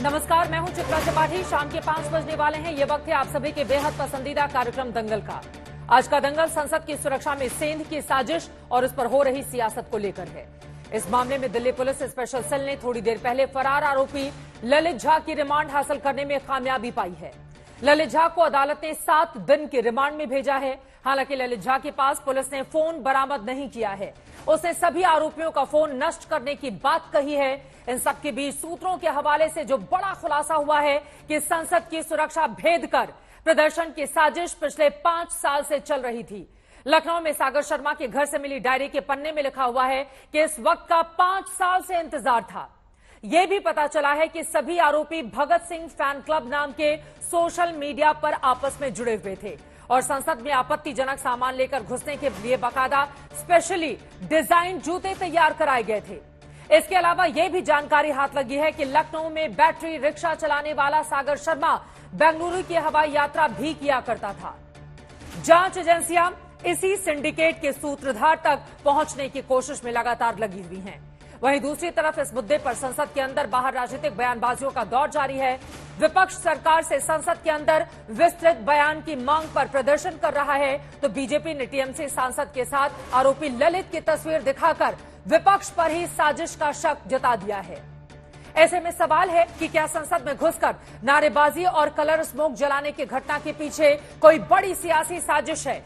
नमस्कार, मैं हूं चित्रा त्रिपाठी। शाम के 5 बजने वाले हैं। ये वक्त है आप सभी के बेहद पसंदीदा कार्यक्रम दंगल का। आज का दंगल संसद की सुरक्षा में सेंध की साजिश और उस पर हो रही सियासत को लेकर है। इस मामले में दिल्ली पुलिस स्पेशल सेल ने थोड़ी देर पहले फरार आरोपी ललित झा की रिमांड हासिल करने में कामयाबी पाई है। ललित झा को अदालत ने 7 दिन के रिमांड में भेजा है। हालांकि ललित झा के पास पुलिस ने फोन बरामद नहीं किया है। उसने सभी आरोपियों का फोन नष्ट करने की बात कही है। इन सबके बीच सूत्रों के हवाले से जो बड़ा खुलासा हुआ है कि संसद की सुरक्षा भेद कर प्रदर्शन की साजिश पिछले 5 साल से चल रही थी। लखनऊ में सागर शर्मा के घर से मिली डायरी के पन्ने में लिखा हुआ है कि इस वक्त का 5 साल से इंतजार था। यह भी पता चला है कि सभी आरोपी भगत सिंह फैन क्लब नाम के सोशल मीडिया पर आपस में जुड़े हुए थे और संसद में आपत्तिजनक सामान लेकर घुसने के लिए बाकायदा स्पेशली डिजाइन जूते तैयार कराए गए थे। इसके अलावा यह भी जानकारी हाथ लगी है कि लखनऊ में बैटरी रिक्शा चलाने वाला सागर शर्मा बेंगलुरु की हवाई यात्रा भी किया करता था। जांच एजेंसियां इसी सिंडिकेट के सूत्रधार तक पहुंचने की कोशिश में लगातार लगी हुई हैं। वहीं दूसरी तरफ इस मुद्दे पर संसद के अंदर बाहर राजनीतिक बयानबाजियों का दौर जारी है। विपक्ष सरकार से संसद के अंदर विस्तृत बयान की मांग पर प्रदर्शन कर रहा है, तो बीजेपी ने टीएमसी सांसद के साथ आरोपी ललित की तस्वीर दिखाकर विपक्ष पर ही साजिश का शक जता दिया है। ऐसे में सवाल है कि क्या संसद में घुसकर नारेबाजी और कलर स्मोक जलाने की घटना के पीछे कोई बड़ी सियासी साजिश है?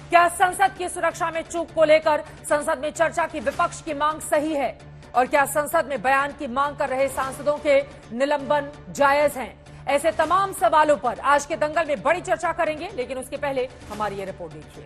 क्या संसद की सुरक्षा में चूक को लेकर संसद में चर्चा की विपक्ष की मांग सही है? और क्या संसद में बयान की मांग कर रहे सांसदों के निलंबन जायज हैं? ऐसे तमाम सवालों पर आज के दंगल में बड़ी चर्चा करेंगे, लेकिन उसके पहले हमारी ये रिपोर्ट देखिए।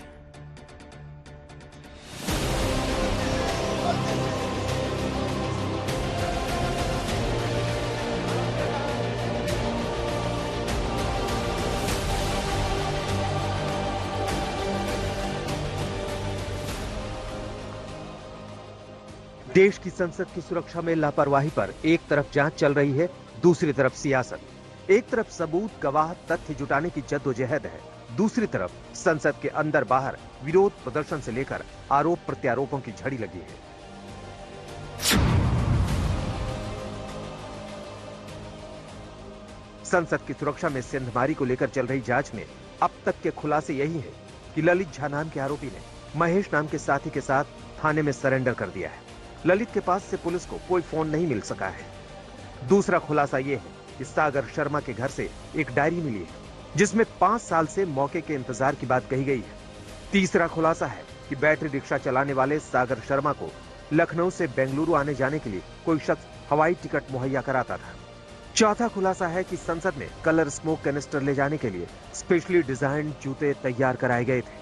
देश की संसद की सुरक्षा में लापरवाही पर एक तरफ जांच चल रही है, दूसरी तरफ सियासत। एक तरफ सबूत, गवाह, तथ्य जुटाने की जद्दोजहद है, दूसरी तरफ संसद के अंदर बाहर विरोध प्रदर्शन से लेकर आरोप प्रत्यारोपों की झड़ी लगी है। संसद की सुरक्षा में सेंधमारी को लेकर चल रही जांच में अब तक के खुलासे यही है कि ललित झा नाम के आरोपी ने महेश नाम के साथी के साथ थाने में सरेंडर कर दिया है। ललित के पास से पुलिस को कोई फोन नहीं मिल सका है। दूसरा खुलासा यह है कि सागर शर्मा के घर से एक डायरी मिली है जिसमें 5 साल से मौके के इंतजार की बात कही गई है। तीसरा खुलासा है कि बैटरी रिक्शा चलाने वाले सागर शर्मा को लखनऊ से बेंगलुरु आने जाने के लिए कोई शख्स हवाई टिकट मुहैया कराता था। चौथा खुलासा है कि संसद में कलर स्मोक कैनिस्टर ले जाने के लिए स्पेशली डिजाइन जूते तैयार कराए गए थे।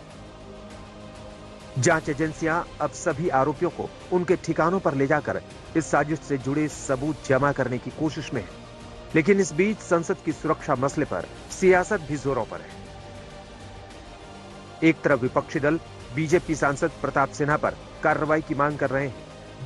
जांच एजेंसियां अब सभी आरोपियों को उनके ठिकानों पर ले जाकर इस साजिश से जुड़े सबूत जमा करने की कोशिश में है। लेकिन इस बीच संसद की सुरक्षा मसले पर सियासत भी जोरों पर है। एक तरफ विपक्षी दल बीजेपी सांसद प्रताप सिन्हा पर कार्रवाई की मांग कर रहे हैं,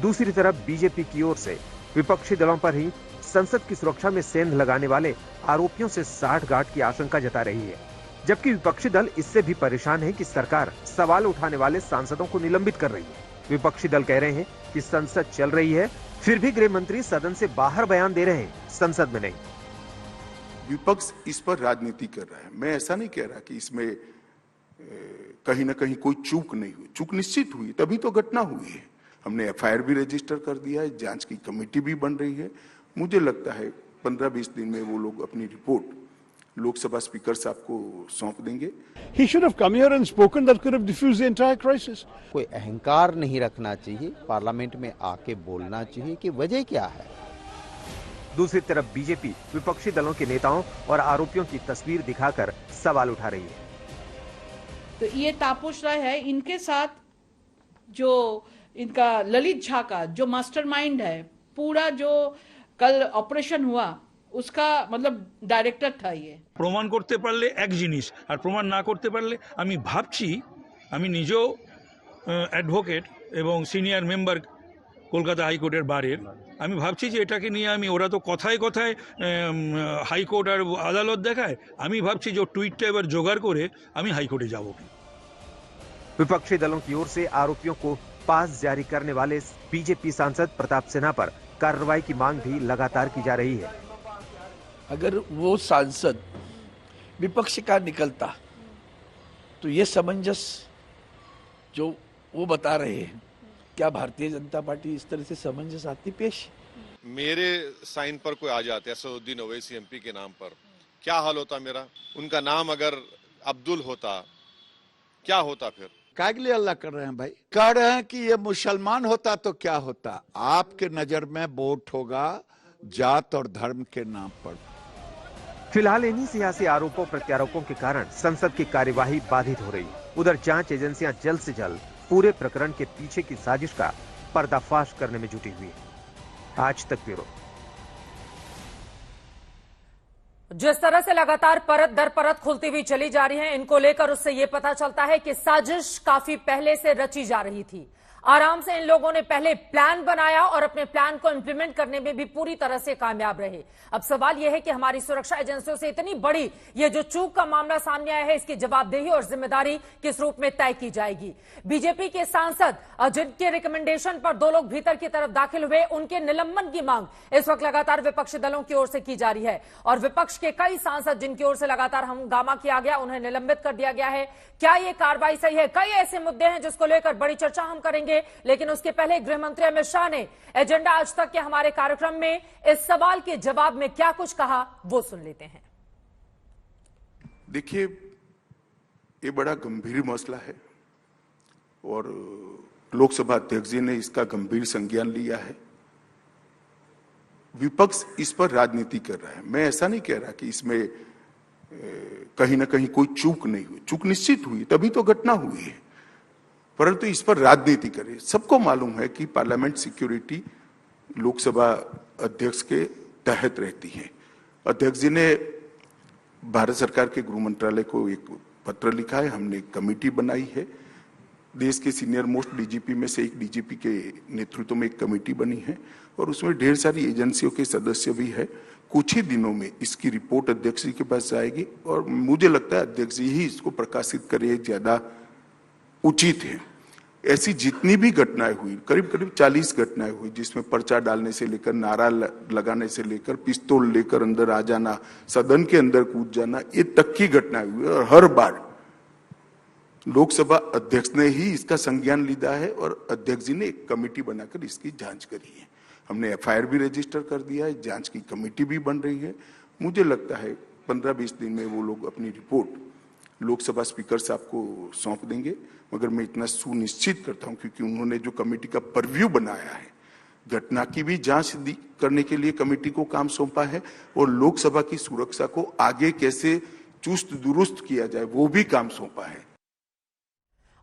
दूसरी तरफ बीजेपी की ओर से विपक्षी दलों पर ही संसद की सुरक्षा में सेंध लगाने वाले आरोपियों से साठगांठ की आशंका जता रही है। जबकि विपक्षी दल इससे भी परेशान है कि सरकार सवाल उठाने वाले सांसदों को निलंबित कर रही है। विपक्षी दल कह रहे हैं कि संसद चल रही है, फिर भी गृह मंत्री सदन से बाहर बयान दे रहे हैं, संसद में नहीं। विपक्ष इस पर राजनीति कर रहा है। मैं ऐसा नहीं कह रहा कि इसमें कहीं ना कहीं कोई चूक नहीं हुई। चूक निश्चित हुई, तभी तो घटना हुई है। हमने एफआईआर भी रजिस्टर कर दिया है, जांच की कमेटी भी बन रही है। मुझे लगता है 15-20 दिन में वो लोग अपनी रिपोर्ट लोकसभा स्पीकर साहब को सौंप देंगे। He should have come here and spoken. That could have diffused the entire crisis. कोई अहंकार नहीं रखना चाहिए, पार्लियामेंट में आके बोलना चाहिए कि वजह क्या है। दूसरी तरफ बीजेपी विपक्षी दलों के नेताओं और आरोपियों की तस्वीर दिखाकर सवाल उठा रही है। तो ये तापस राय है, इनके साथ जो इनका ललित झा का जो मास्टरमाइंड है, पूरा जो कल ऑपरेशन हुआ उसका मतलब डायरेक्टर था। ये প্রমাণ করতে পারলে এক জিনিস, আর প্রমাণ না করতে পারলে আমি ভাবছি, আমি নিজেও অ্যাডভোকেট এবং সিনিয়র মেম্বার কলকাতা হাইকোর্টের বারের, আমি ভাবছি যে এটাকে নিয়ে আমি, ওরা তো কথায় কথায় হাইকোর্ট আর আদালত দেখায়, আমি ভাবছি যে টুইটটা এবার জোগাড় করে আমি হাইকোর্টে যাব। विपक्षी दलों की ओर से आरोपियों को पास जारी करने वाले बीजेपी सांसद प्रताप सिन्हा पर कार्रवाई की मांग भी लगातार की जा रही है। अगर वो सांसद विपक्ष का निकलता तो ये समंजस जो वो बता रहे हैं, क्या भारतीय जनता पार्टी इस तरह से समंजस आती पेश? मेरे साइन पर कोई आ जाते असदुद्दीन ओवैसी एमपी के नाम पर, क्या हाल होता मेरा? उनका नाम अगर अब्दुल होता, क्या होता फिर? काय के लिए अल्लाह कर रहे हैं भाई? कह रहे हैं कि ये मुसलमान होता तो क्या होता? आपके नजर में वोट होगा जात और धर्म के नाम पर। फिलहाल इन्हीं सियासी आरोपों प्रत्यारोपों के कारण संसद की कार्यवाही बाधित हो रही। उधर जांच एजेंसियां जल्द से जल्द पूरे प्रकरण के पीछे की साजिश का पर्दाफाश करने में जुटी हुई है। आज तक ब्यूरो। जिस तरह से लगातार परत दर परत खुलती हुई चली जा रही है, इनको लेकर उससे यह पता चलता है कि साजिश काफी पहले से रची जा रही थी। आराम से इन लोगों ने पहले प्लान बनाया और अपने प्लान को इंप्लीमेंट करने में भी पूरी तरह से कामयाब रहे। अब सवाल यह है कि हमारी सुरक्षा एजेंसियों से इतनी बड़ी ये जो चूक का मामला सामने आया है, इसकी जवाबदेही और जिम्मेदारी किस रूप में तय की जाएगी? बीजेपी के सांसद जिनके रिकमेंडेशन पर 2 लोग भीतर की तरफ दाखिल हुए, उनके निलंबन की मांग इस वक्त लगातार विपक्षी दलों की ओर से की जा रही है और विपक्ष के कई सांसद जिनकी ओर से लगातार हंगामा किया गया, उन्हें निलंबित कर दिया गया है। क्या यह कार्रवाई सही है? कई ऐसे मुद्दे हैं जिसको लेकर बड़ी चर्चा हम करेंगे, लेकिन उसके पहले गृह मंत्री अमित शाह ने एजेंडा आज तक के हमारे कार्यक्रम में इस सवाल के जवाब में क्या कुछ कहा, वो सुन लेते हैं। देखिए, ये बड़ा गंभीर मसला है और लोकसभा अध्यक्ष जी ने इसका गंभीर संज्ञान लिया है। विपक्ष इस पर राजनीति कर रहा है। मैं ऐसा नहीं कह रहा कि इसमें कहीं ना कहीं कोई चूक नहीं हुई। चूक निश्चित हुई, तभी तो घटना हुई है, परंतु इस पर राजनीति करे। सबको मालूम है कि पार्लियामेंट सिक्योरिटी लोकसभा अध्यक्ष के तहत रहती है। अध्यक्ष जी ने भारत सरकार के गृह मंत्रालय को एक पत्र लिखा है, हमने एक कमेटी बनाई है। देश के सीनियर मोस्ट डीजीपी में से एक डीजीपी के नेतृत्व में एक कमेटी बनी है और उसमें ढेर सारी एजेंसियों के सदस्य भी है। कुछ ही दिनों में इसकी रिपोर्ट अध्यक्ष जी के पास जाएगी और मुझे लगता है अध्यक्ष जी ही इसको प्रकाशित करे, ज्यादा उचित है। ऐसी जितनी भी घटनाएं हुई, करीब करीब 40 घटनाएं हुई, जिसमें पर्चा डालने से लेकर, नारा लगाने से लेकर, पिस्तौल लेकर अंदर आ जाना, सदन के अंदर कूद जाना, ये तक की घटनाएं हुई और हर बार लोकसभा अध्यक्ष ने ही इसका संज्ञान लिया है और अध्यक्ष जी ने एक कमेटी बनाकर इसकी जांच करी है। हमने एफआईआर भी रजिस्टर कर दिया है, जांच की कमेटी भी बन रही है। मुझे लगता है 15-20 दिन में वो लोग अपनी रिपोर्ट लोकसभा स्पीकर साहब को सौंप देंगे। मगर मैं इतना सुनिश्चित करता हूं क्योंकि उन्होंने जो कमेटी का परव्यू बनाया है, घटना की भी जांच करने के लिए कमेटी को काम सौंपा है और लोकसभा की सुरक्षा को आगे कैसे चुस्त दुरुस्त किया जाए वो भी काम सौंपा है।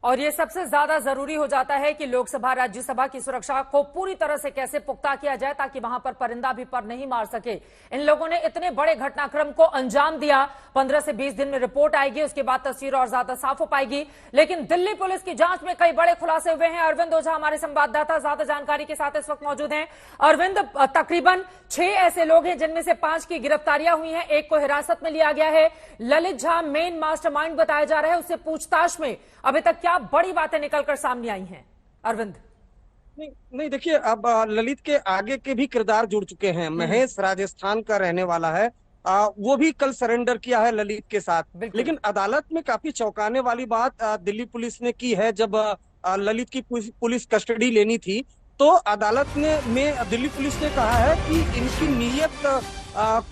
और ये सबसे ज्यादा जरूरी हो जाता है कि लोकसभा राज्यसभा की सुरक्षा को पूरी तरह से कैसे पुख्ता किया जाए ताकि वहां पर परिंदा भी पर नहीं मार सके। इन लोगों ने इतने बड़े घटनाक्रम को अंजाम दिया। 15 से 20 दिन में रिपोर्ट आएगी, उसके बाद तस्वीर और ज्यादा साफ हो पाएगी। लेकिन दिल्ली पुलिस की जांच में कई बड़े खुलासे हुए हैं। अरविंद ओझा हमारे संवाददाता ज्यादा जानकारी के साथ इस वक्त मौजूद हैं। अरविंद, तकरीबन 6 ऐसे लोग हैं जिनमें से 5 की गिरफ्तारियां हुई हैं, एक को हिरासत में लिया गया है। ललित झा मेन मास्टरमाइंड बताया जा रहा है, उससे पूछताछ में अभी तक क्या बड़ी बातें निकलकर सामने आई हैं? अरविंद नहीं देखिए, अब ललित के आगे के भी किरदार जुड़ चुके हैं। महेश राजस्थान का रहने वाला है, वो भी कल सरेंडर किया है ललित के साथ। लेकिन अदालत में काफी चौंकाने वाली बात दिल्ली पुलिस ने की है। जब ललित की पुलिस कस्टडी लेनी थी तो अदालत में दिल्ली पुलिस ने कहा है कि इनकी नीयत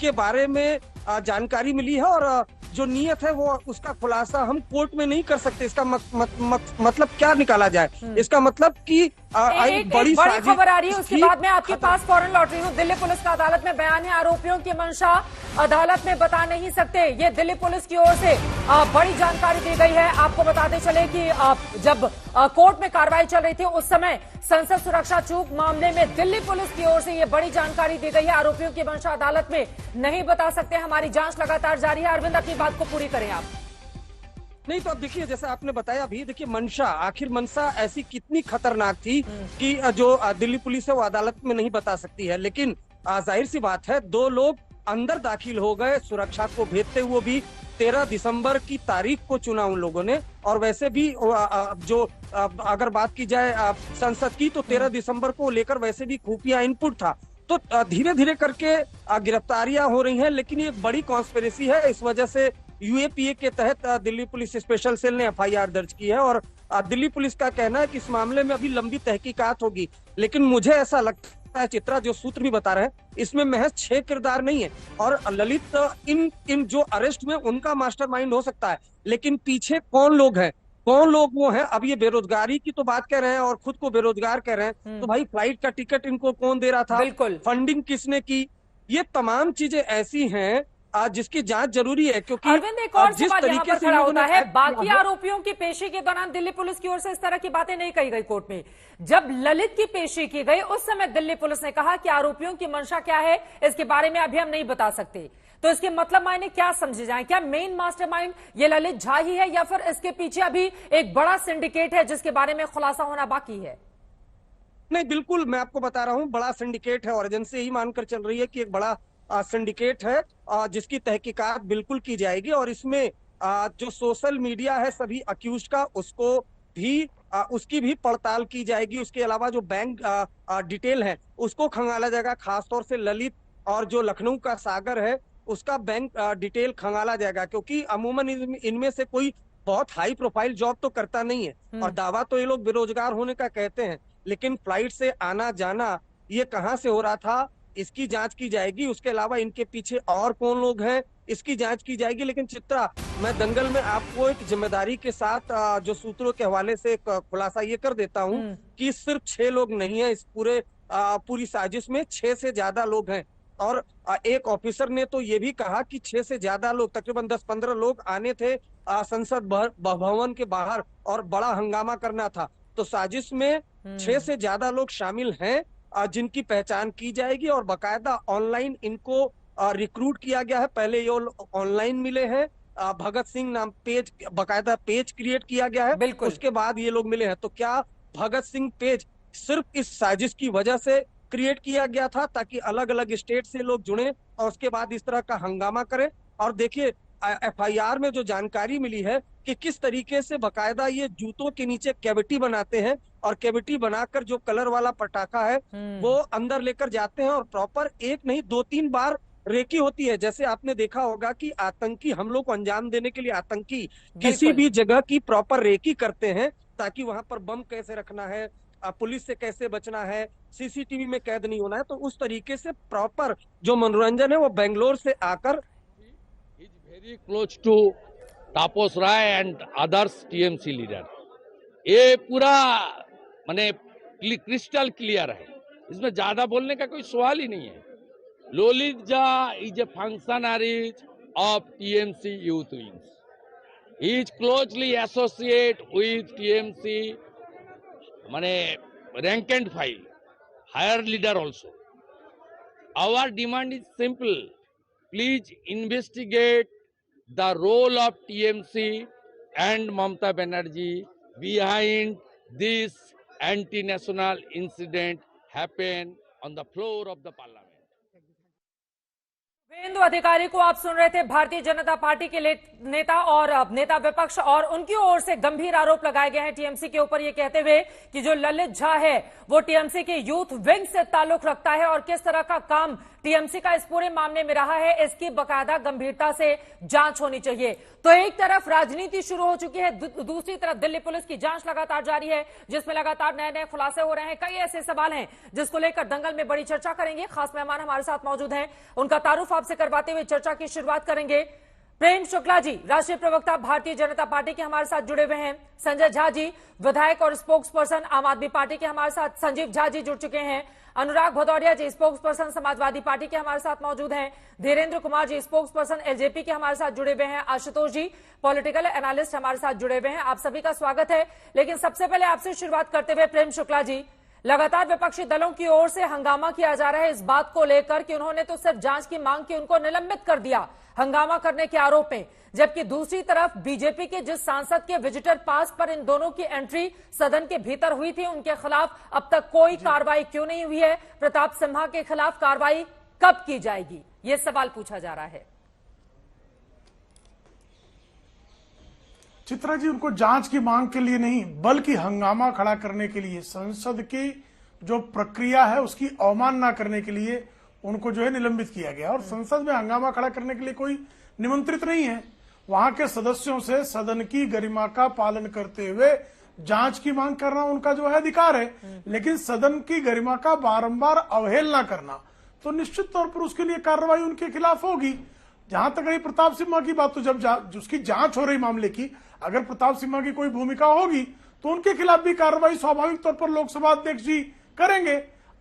के बारे में जानकारी मिली है और जो नीयत है वो उसका खुलासा हम कोर्ट में नहीं कर सकते। इसका मतलब क्या निकाला जाए? इसका मतलब कि एक बड़ी खबर आ रही है, उसके बाद में आपके पास फौरन लौट रही हूँ। दिल्ली पुलिस का अदालत में बयान है, आरोपियों की मंशा अदालत में बता नहीं सकते। ये दिल्ली पुलिस की ओर से बड़ी जानकारी दी गई है। आपको बताते चले कि जब कोर्ट में कार्रवाई चल रही थी उस समय संसद सुरक्षा चूक मामले में दिल्ली पुलिस की ओर से ये बड़ी जानकारी दी गई है। आरोपियों की मंशा अदालत में नहीं बता सकते, हमारी जांच लगातार जारी है। अरविंद, अपनी बात को पूरी करें आप। नहीं तो अब देखिए, जैसा आपने बताया अभी, देखिए मंशा, आखिर मंशा ऐसी कितनी खतरनाक थी कि जो दिल्ली पुलिस है वो अदालत में नहीं बता सकती है। लेकिन जाहिर सी बात है, 2 लोग अंदर दाखिल हो गए सुरक्षा को भेदते हुए भी। 13 दिसंबर की तारीख को चुना उन लोगों ने और वैसे भी जो अगर बात की जाए संसद की तो 13 दिसंबर को लेकर वैसे भी खुफिया इनपुट था। तो धीरे धीरे करके गिरफ्तारियां हो रही हैं, लेकिन ये एक बड़ी कॉन्स्पिरेसी है। इस वजह से यूएपीए के तहत दिल्ली पुलिस स्पेशल सेल ने एफआईआर दर्ज की है और दिल्ली पुलिस का कहना है कि इस मामले में अभी लंबी तहकीकात होगी। लेकिन मुझे ऐसा लगता है, चित्रा, जो सूत्र भी बता रहे हैं, इसमें महज 6 किरदार नहीं है और ललित इन जो अरेस्ट में उनका मास्टरमाइंड हो सकता है, लेकिन पीछे कौन लोग हैं, कौन लोग वो हैं। अब ये बेरोजगारी की तो बात कर रहे हैं और खुद को बेरोजगार कह रहे हैं, तो भाई फ्लाइट का टिकट इनको कौन दे रहा था, बिल्कुल, फंडिंग किसने की, ये तमाम चीजें ऐसी हैं जिसकी जांच जरूरी है। क्योंकि अरविंद, एक और जिस सवाल यहाँ तरीके पर से खड़ा होता है, बाकी किया है, आरोपियों की पेशी के दौरान दिल्ली पुलिस की ओर से इस तरह की बातें नहीं कही गई कोर्ट में। जब ललित की पेशी की गई उस समय दिल्ली पुलिस ने कहा कि आरोपियों की मंशा क्या है इसके बारे में अभी हम नहीं बता सकते। तो इसके मतलब मायने क्या समझे जाए? क्या मेन मास्टरमाइंड ये ललित झा ही है या फिर इसके पीछे अभी एक बड़ा सिंडिकेट है जिसके बारे में खुलासा होना बाकी है? नहीं, बिल्कुल मैं आपको बता रहा हूँ, बड़ा सिंडिकेट है और एजेंसी यही मानकर चल रही है कि एक बड़ा सिंडिकेट है जिसकी तहकीकात बिल्कुल की जाएगी और इसमें जो सोशल मीडिया है सभी अक्यूज का, उसको भी उसकी भी पड़ताल की जाएगी। उसके अलावा जो बैंक डिटेल है उसको खंगाला जाएगा, खासतौर से ललित और जो लखनऊ का सागर है उसका बैंक डिटेल खंगाला जाएगा, क्योंकि अमूमन इनमें से कोई बहुत हाई प्रोफाइल जॉब तो करता नहीं है और दावा तो ये लोग बेरोजगार होने का कहते हैं, लेकिन फ्लाइट से आना जाना ये कहाँ से हो रहा था इसकी जांच की जाएगी। उसके अलावा इनके पीछे और कौन लोग हैं इसकी जांच की जाएगी। लेकिन चित्रा, मैं दंगल में आपको एक जिम्मेदारी के साथ जो सूत्रों के हवाले से खुलासा ये कर देता हूँ कि सिर्फ 6 लोग नहीं है इस पूरी साजिश में, 6 से ज्यादा लोग हैं। और एक ऑफिसर ने तो ये भी कहा कि 6 से ज्यादा लोग, तकरीबन 10-15 लोग आने थे संसद भवन के बाहर और बड़ा हंगामा करना था। तो साजिश में 6 से ज्यादा लोग शामिल हैं जिनकी पहचान की जाएगी और बकायदा ऑनलाइन इनको रिक्रूट किया गया है। पहले ये ऑनलाइन मिले हैं, भगत सिंह नाम पेज, बकायदा पेज क्रिएट किया गया है, उसके बाद ये लोग मिले हैं। तो क्या भगत सिंह पेज सिर्फ इस साजिश की वजह से क्रिएट किया गया था ताकि अलग अलग स्टेट से लोग जुड़े और उसके बाद इस तरह का हंगामा करें? और देखिए एफआईआर में जो जानकारी मिली है कि किस तरीके से बकायदा ये जूतों के नीचे कैविटी बनाते हैं और कैविटी बनाकर जो कलर वाला पटाखा है वो अंदर लेकर जाते हैं और प्रॉपर एक नहीं 2-3 बार रेकी होती है। जैसे आपने देखा होगा कि आतंकी हमलों को अंजाम देने के लिए आतंकी किसी भी जगह की प्रॉपर रेकी करते हैं ताकि वहां पर बम कैसे रखना है, पुलिस से कैसे बचना है, सीसीटीवी में कैद नहीं होना है। तो उस तरीके से प्रॉपर जो मनोरंजन है वो बेंगलोर से आकर very close to Tapos Rai and others TMC leader. ये पूरा माने क्रिस्टल क्लियर है, इसमें ज्यादा बोलने का कोई सवाल ही नहीं है। Lalit Jha is a functionary of TMC youth wings. He is closely associated with TMC माने rank and file, higher leader also. Our demand is simple. Please investigate the role of TMC and Mamata Banerjee behind this anti-national incident happened on the floor of the parliament. Suvendu Adhikari को आप सुन रहे थे। Bharatiya Janata party के नेता और नेता विपक्ष और उनकी ओर से गंभीर आरोप लगाए गए हैं टीएमसी के ऊपर, ये कहते हुए कि जो ललित झा है वो टीएमसी के यूथ विंग से ताल्लुक रखता है और किस तरह का काम टीएमसी का इस पूरे मामले में रहा है इसकी बकायदा गंभीरता से जांच होनी चाहिए। तो एक तरफ राजनीति शुरू हो चुकी है, दूसरी तरफ दिल्ली पुलिस की जांच लगातार जारी है जिसमें लगातार नए नए खुलासे हो रहे हैं। कई ऐसे सवाल हैं जिसको लेकर दंगल में बड़ी चर्चा करेंगे। खास मेहमान हमारे साथ मौजूद हैं, उनका तारुफ आपसे करवाते हुए चर्चा की शुरुआत करेंगे। प्रेम शुक्ला जी, राष्ट्रीय प्रवक्ता भारतीय जनता पार्टी के हमारे साथ जुड़े हुए हैं। संजय झा जी, विधायक और स्पोक्स पर्सन आम आदमी पार्टी के हमारे साथ संजीव झा जी जुड़ चुके हैं। अनुराग भदौरिया जी, स्पोक्स पर्सन समाजवादी पार्टी के हमारे साथ मौजूद हैं। Dhirendra Kumar ji, spokes person LJP के हमारे साथ जुड़े हुए हैं। आशुतोष जी, पॉलिटिकल एनालिस्ट हमारे साथ जुड़े हुए हैं। आप सभी का स्वागत है। लेकिन सबसे पहले आपसे शुरुआत करते हुए प्रेम शुक्ला जी, लगातार विपक्षी दलों की ओर से हंगामा किया जा रहा है इस बात को लेकर कि उन्होंने तो सिर्फ जांच की मांग की, उनको निलंबित कर दिया हंगामा करने के आरोप में, जबकि दूसरी तरफ बीजेपी के जिस सांसद के विजिटर पास पर इन दोनों की एंट्री सदन के भीतर हुई थी उनके खिलाफ अब तक कोई कार्रवाई क्यों नहीं हुई है? प्रताप सिम्हा के खिलाफ कार्रवाई कब की जाएगी, ये सवाल पूछा जा रहा है। चित्रा जी, उनको जांच की मांग के लिए नहीं बल्कि हंगामा खड़ा करने के लिए संसद की जो प्रक्रिया है उसकी अवमानना करने के लिए उनको जो है निलंबित किया गया। और संसद में हंगामा खड़ा करने के लिए कोई निमंत्रित नहीं है। वहां के सदस्यों से सदन की गरिमा का पालन करते हुए जांच की मांग करना उनका जो है अधिकार है, लेकिन सदन की गरिमा का बारंबार अवहेलना करना तो निश्चित तौर पर उसके लिए कार्रवाई उनके खिलाफ होगी। जहां तक रही प्रताप सिम्हा की बात, तो जब उसकी जांच हो रही मामले की, अगर प्रताप सिम्हा की कोई भूमिका होगी तो उनके खिलाफ भी कार्रवाई स्वाभाविक तौर पर लोकसभा अध्यक्ष जी करेंगे।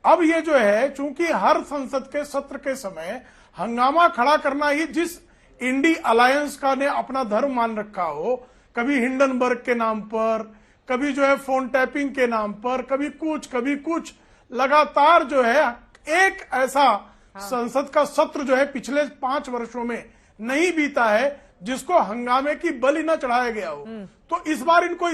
अब ये जो है, चूंकि हर संसद के सत्र के समय हंगामा खड़ा करना ही जिस इंडी अलायंस का ने अपना धर्म मान रखा हो, कभी हिंडनबर्ग के नाम पर, कभी जो है फोन टैपिंग के नाम पर, कभी कुछ लगातार जो है एक ऐसा संसद का सत्र जो है पिछले 5 वर्षों में नहीं बीता है जिसको हंगामे की बलि न चढ़ाया गया हो। तो इस बार इनको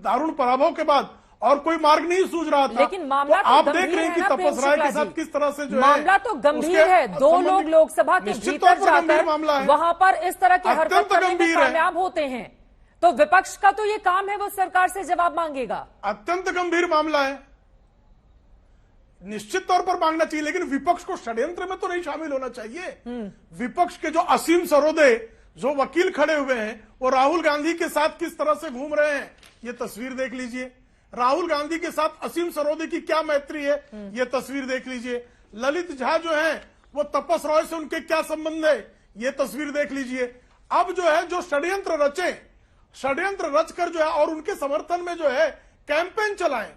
दारुण पराभव के बाद और कोई मार्ग नहीं सूझ रहा था। लेकिन मामला तो आप देख रहे हैं कि तपस राय के साथ किस तरह से जो मामला तो गंभीर है। 2 लोग लोकसभा के भीतर जाकर वहां पर इस तरह की हरकत करने में कामयाब होते हैं, तो विपक्ष का तो ये काम है वो सरकार से जवाब मांगेगा। अत्यंत गंभीर मामला है, निश्चित तौर पर मांगना चाहिए, लेकिन विपक्ष को षड्यंत्र में तो नहीं शामिल होना चाहिए। विपक्ष के जो असीम सरोदे जो वकील खड़े हुए हैं वो राहुल गांधी के साथ किस तरह से घूम रहे हैं, ये तस्वीर देख लीजिए। राहुल गांधी के साथ असीम सरोदे की क्या मैत्री है, ये तस्वीर देख लीजिए। ललित झा जो है वो तपस रॉय से उनके क्या संबंध है, ये तस्वीर देख लीजिए। अब जो है जो षड्यंत्र रचकर जो है और उनके समर्थन में जो है कैंपेन चलाएं,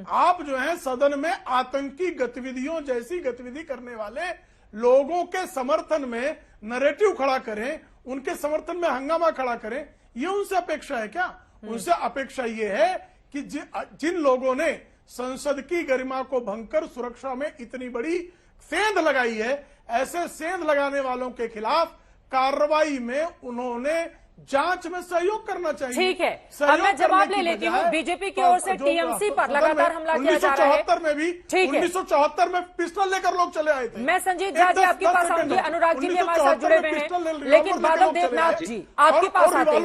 आप जो है सदन में आतंकी गतिविधियों जैसी गतिविधि करने वाले लोगों के समर्थन में नैरेटिव खड़ा करें, उनके समर्थन में हंगामा खड़ा करें, ये उनसे अपेक्षा है क्या? उनसे अपेक्षा ये है कि जिन लोगों ने संसद की गरिमा को भंग कर सुरक्षा में इतनी बड़ी सेंध लगाई है, ऐसे सेंध लगाने वालों के खिलाफ कार्रवाई में उन्होंने जांच में सहयोग करना चाहिए। ठीक है, अब मैं जवाब ले लेती हूँ। बीजेपी की ओर से टीएमसी पर लगातार हमला किया जा रहा है। 1974 में भी, 1974 में पिस्टल लेकर लोग चले आए थे। मैं संजीत झा जी आपके पास आऊंगी, अनुराग जी भी हमारे साथ जुड़े हुए हैं, लेकिन बादल देवनाथ जी आपके पास आते हैं।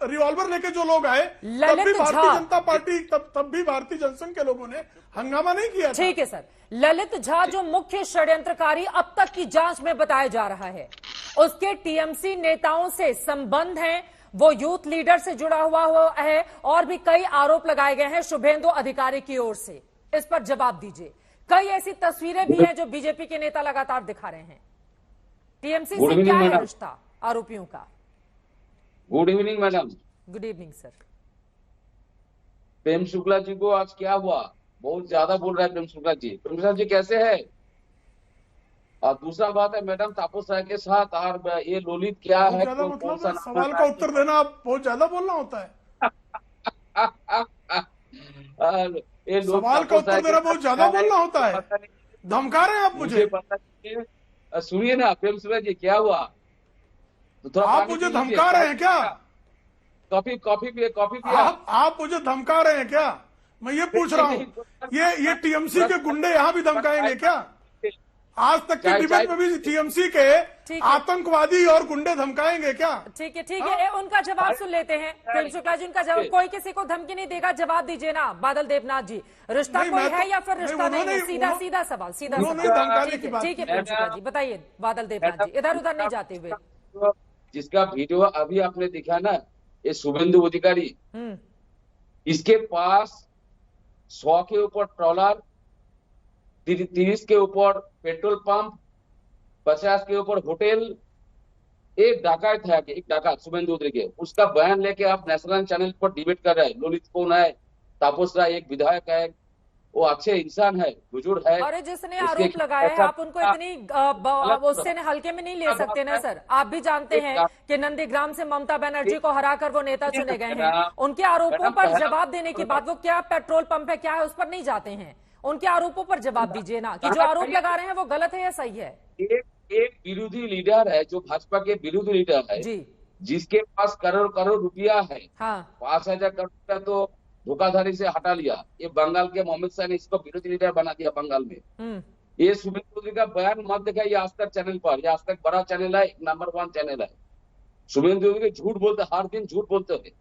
रिवॉल्वर लेके जो लोग आए, तब भी भारतीय जनता पार्टी, तब भी भारतीय जनसंघ के लोगों ने हंगामा नहीं किया। ठीक है सर, ललित झा जो मुख्य षड्यंत्रकारी अब तक की जांच में बताया जा रहा है, उसके टीएमसी नेताओं से संबंध हैं, वो यूथ लीडर से जुड़ा हुआ है और भी कई आरोप लगाए गए हैं शुभेंदु अधिकारी की ओर से। इस पर जवाब दीजिए। कई ऐसी तस्वीरें भी हैं जो बीजेपी के नेता लगातार दिखा रहे हैं। टीएमसी से क्या है रिश्ता आरोपियों का? Good evening madam. Good evening sir. Prem Shukla ji को आज क्या हुआ? बहुत ज्यादा बोल रहा है प्रेम शुक्ला जी। प्रेम शुक्ला जी कैसे है? और दूसरा बात है मैडम, तापस राय के साथ और ये लोलित क्या है? मतलब सवाल का उत्तर देना बहुत ज्यादा बोलना होता है। ये सवाल का उत्तर देना बहुत ज्यादा बोलना होता है। धमका रहे हैं आप मुझे? सुनिए ना प्रेम शुक्ला जी, क्या हुआ? तो आप मुझे धमका रहे हैं क्या? कॉफी पिए। आप मुझे धमका रहे हैं क्या? मैं ये पूछ रहा हूँ। ये टीएमसी के गुंडे यहाँ भी धमकाएंगे क्या? आज तक के डिबेट में भी टीएमसी के आतंकवादी और गुंडे धमकाएंगे क्या? ठीक है, उनका जवाब सुन लेते हैं। प्रेम शुक्ला जी उनका जवाब। कोई किसी को धमकी नहीं देगा, जवाब दीजिए ना बादल देवनाथ जी। रिश्ता कोई है या फिर रिश्ता नहीं है? सीधा सवाल। ठीक है प्रेम शुक्ला जी बताइए। बादल देवनाथ जी इधर उधर नहीं जाते हुए। जिसका वीडियो अभी आपने दिखा ना, ये शुभेंदु अधिकारी, इसके पास 100 के ऊपर ट्रॉलर, 30 के ऊपर पेट्रोल पंप, 50 के ऊपर होटल। एक डाकत शुभेंदु अधिकारी, उसका बयान लेके आप नेशनल चैनल पर डिबेट कर रहे हैं। लोलित कौन है? तापस राय एक विधायक है, वो अच्छे इंसान है, बुजुर्ग है। और जिसने आरोप लगाया है आप उनको इतनी उससे हल्के में नहीं ले सकते ना सर। आप भी जानते हैं कि नंदीग्राम से ममता बनर्जी को हराकर वो नेता चुने गए हैं। उनके आरोपों पर जवाब देने के बाद वो क्या पेट्रोल पंप है क्या है उस पर नहीं जाते हैं। उनके आरोपों पर जवाब दीजिए ना कि जो आरोप लगा रहे हैं वो गलत है या सही है। एक विरोधी लीडर है जो भाजपा के विरोधी लीडर है जी, जिसके पास करोड़ रुपया है। 5,000 करोड़ रुपया तो धोखाधड़ी से हटा लिया। ये बंगाल के मोहम्मद शाह ने इसको विरोधी लीडर बना दिया बंगाल में। ये शुभेंदु का बयान मत देखा ये आज तक चैनल पर। ये आज तक बड़ा चैनल है, नंबर 1 चैनल है। शुभेंदु झूठ बोलते, हर दिन झूठ बोलते थे।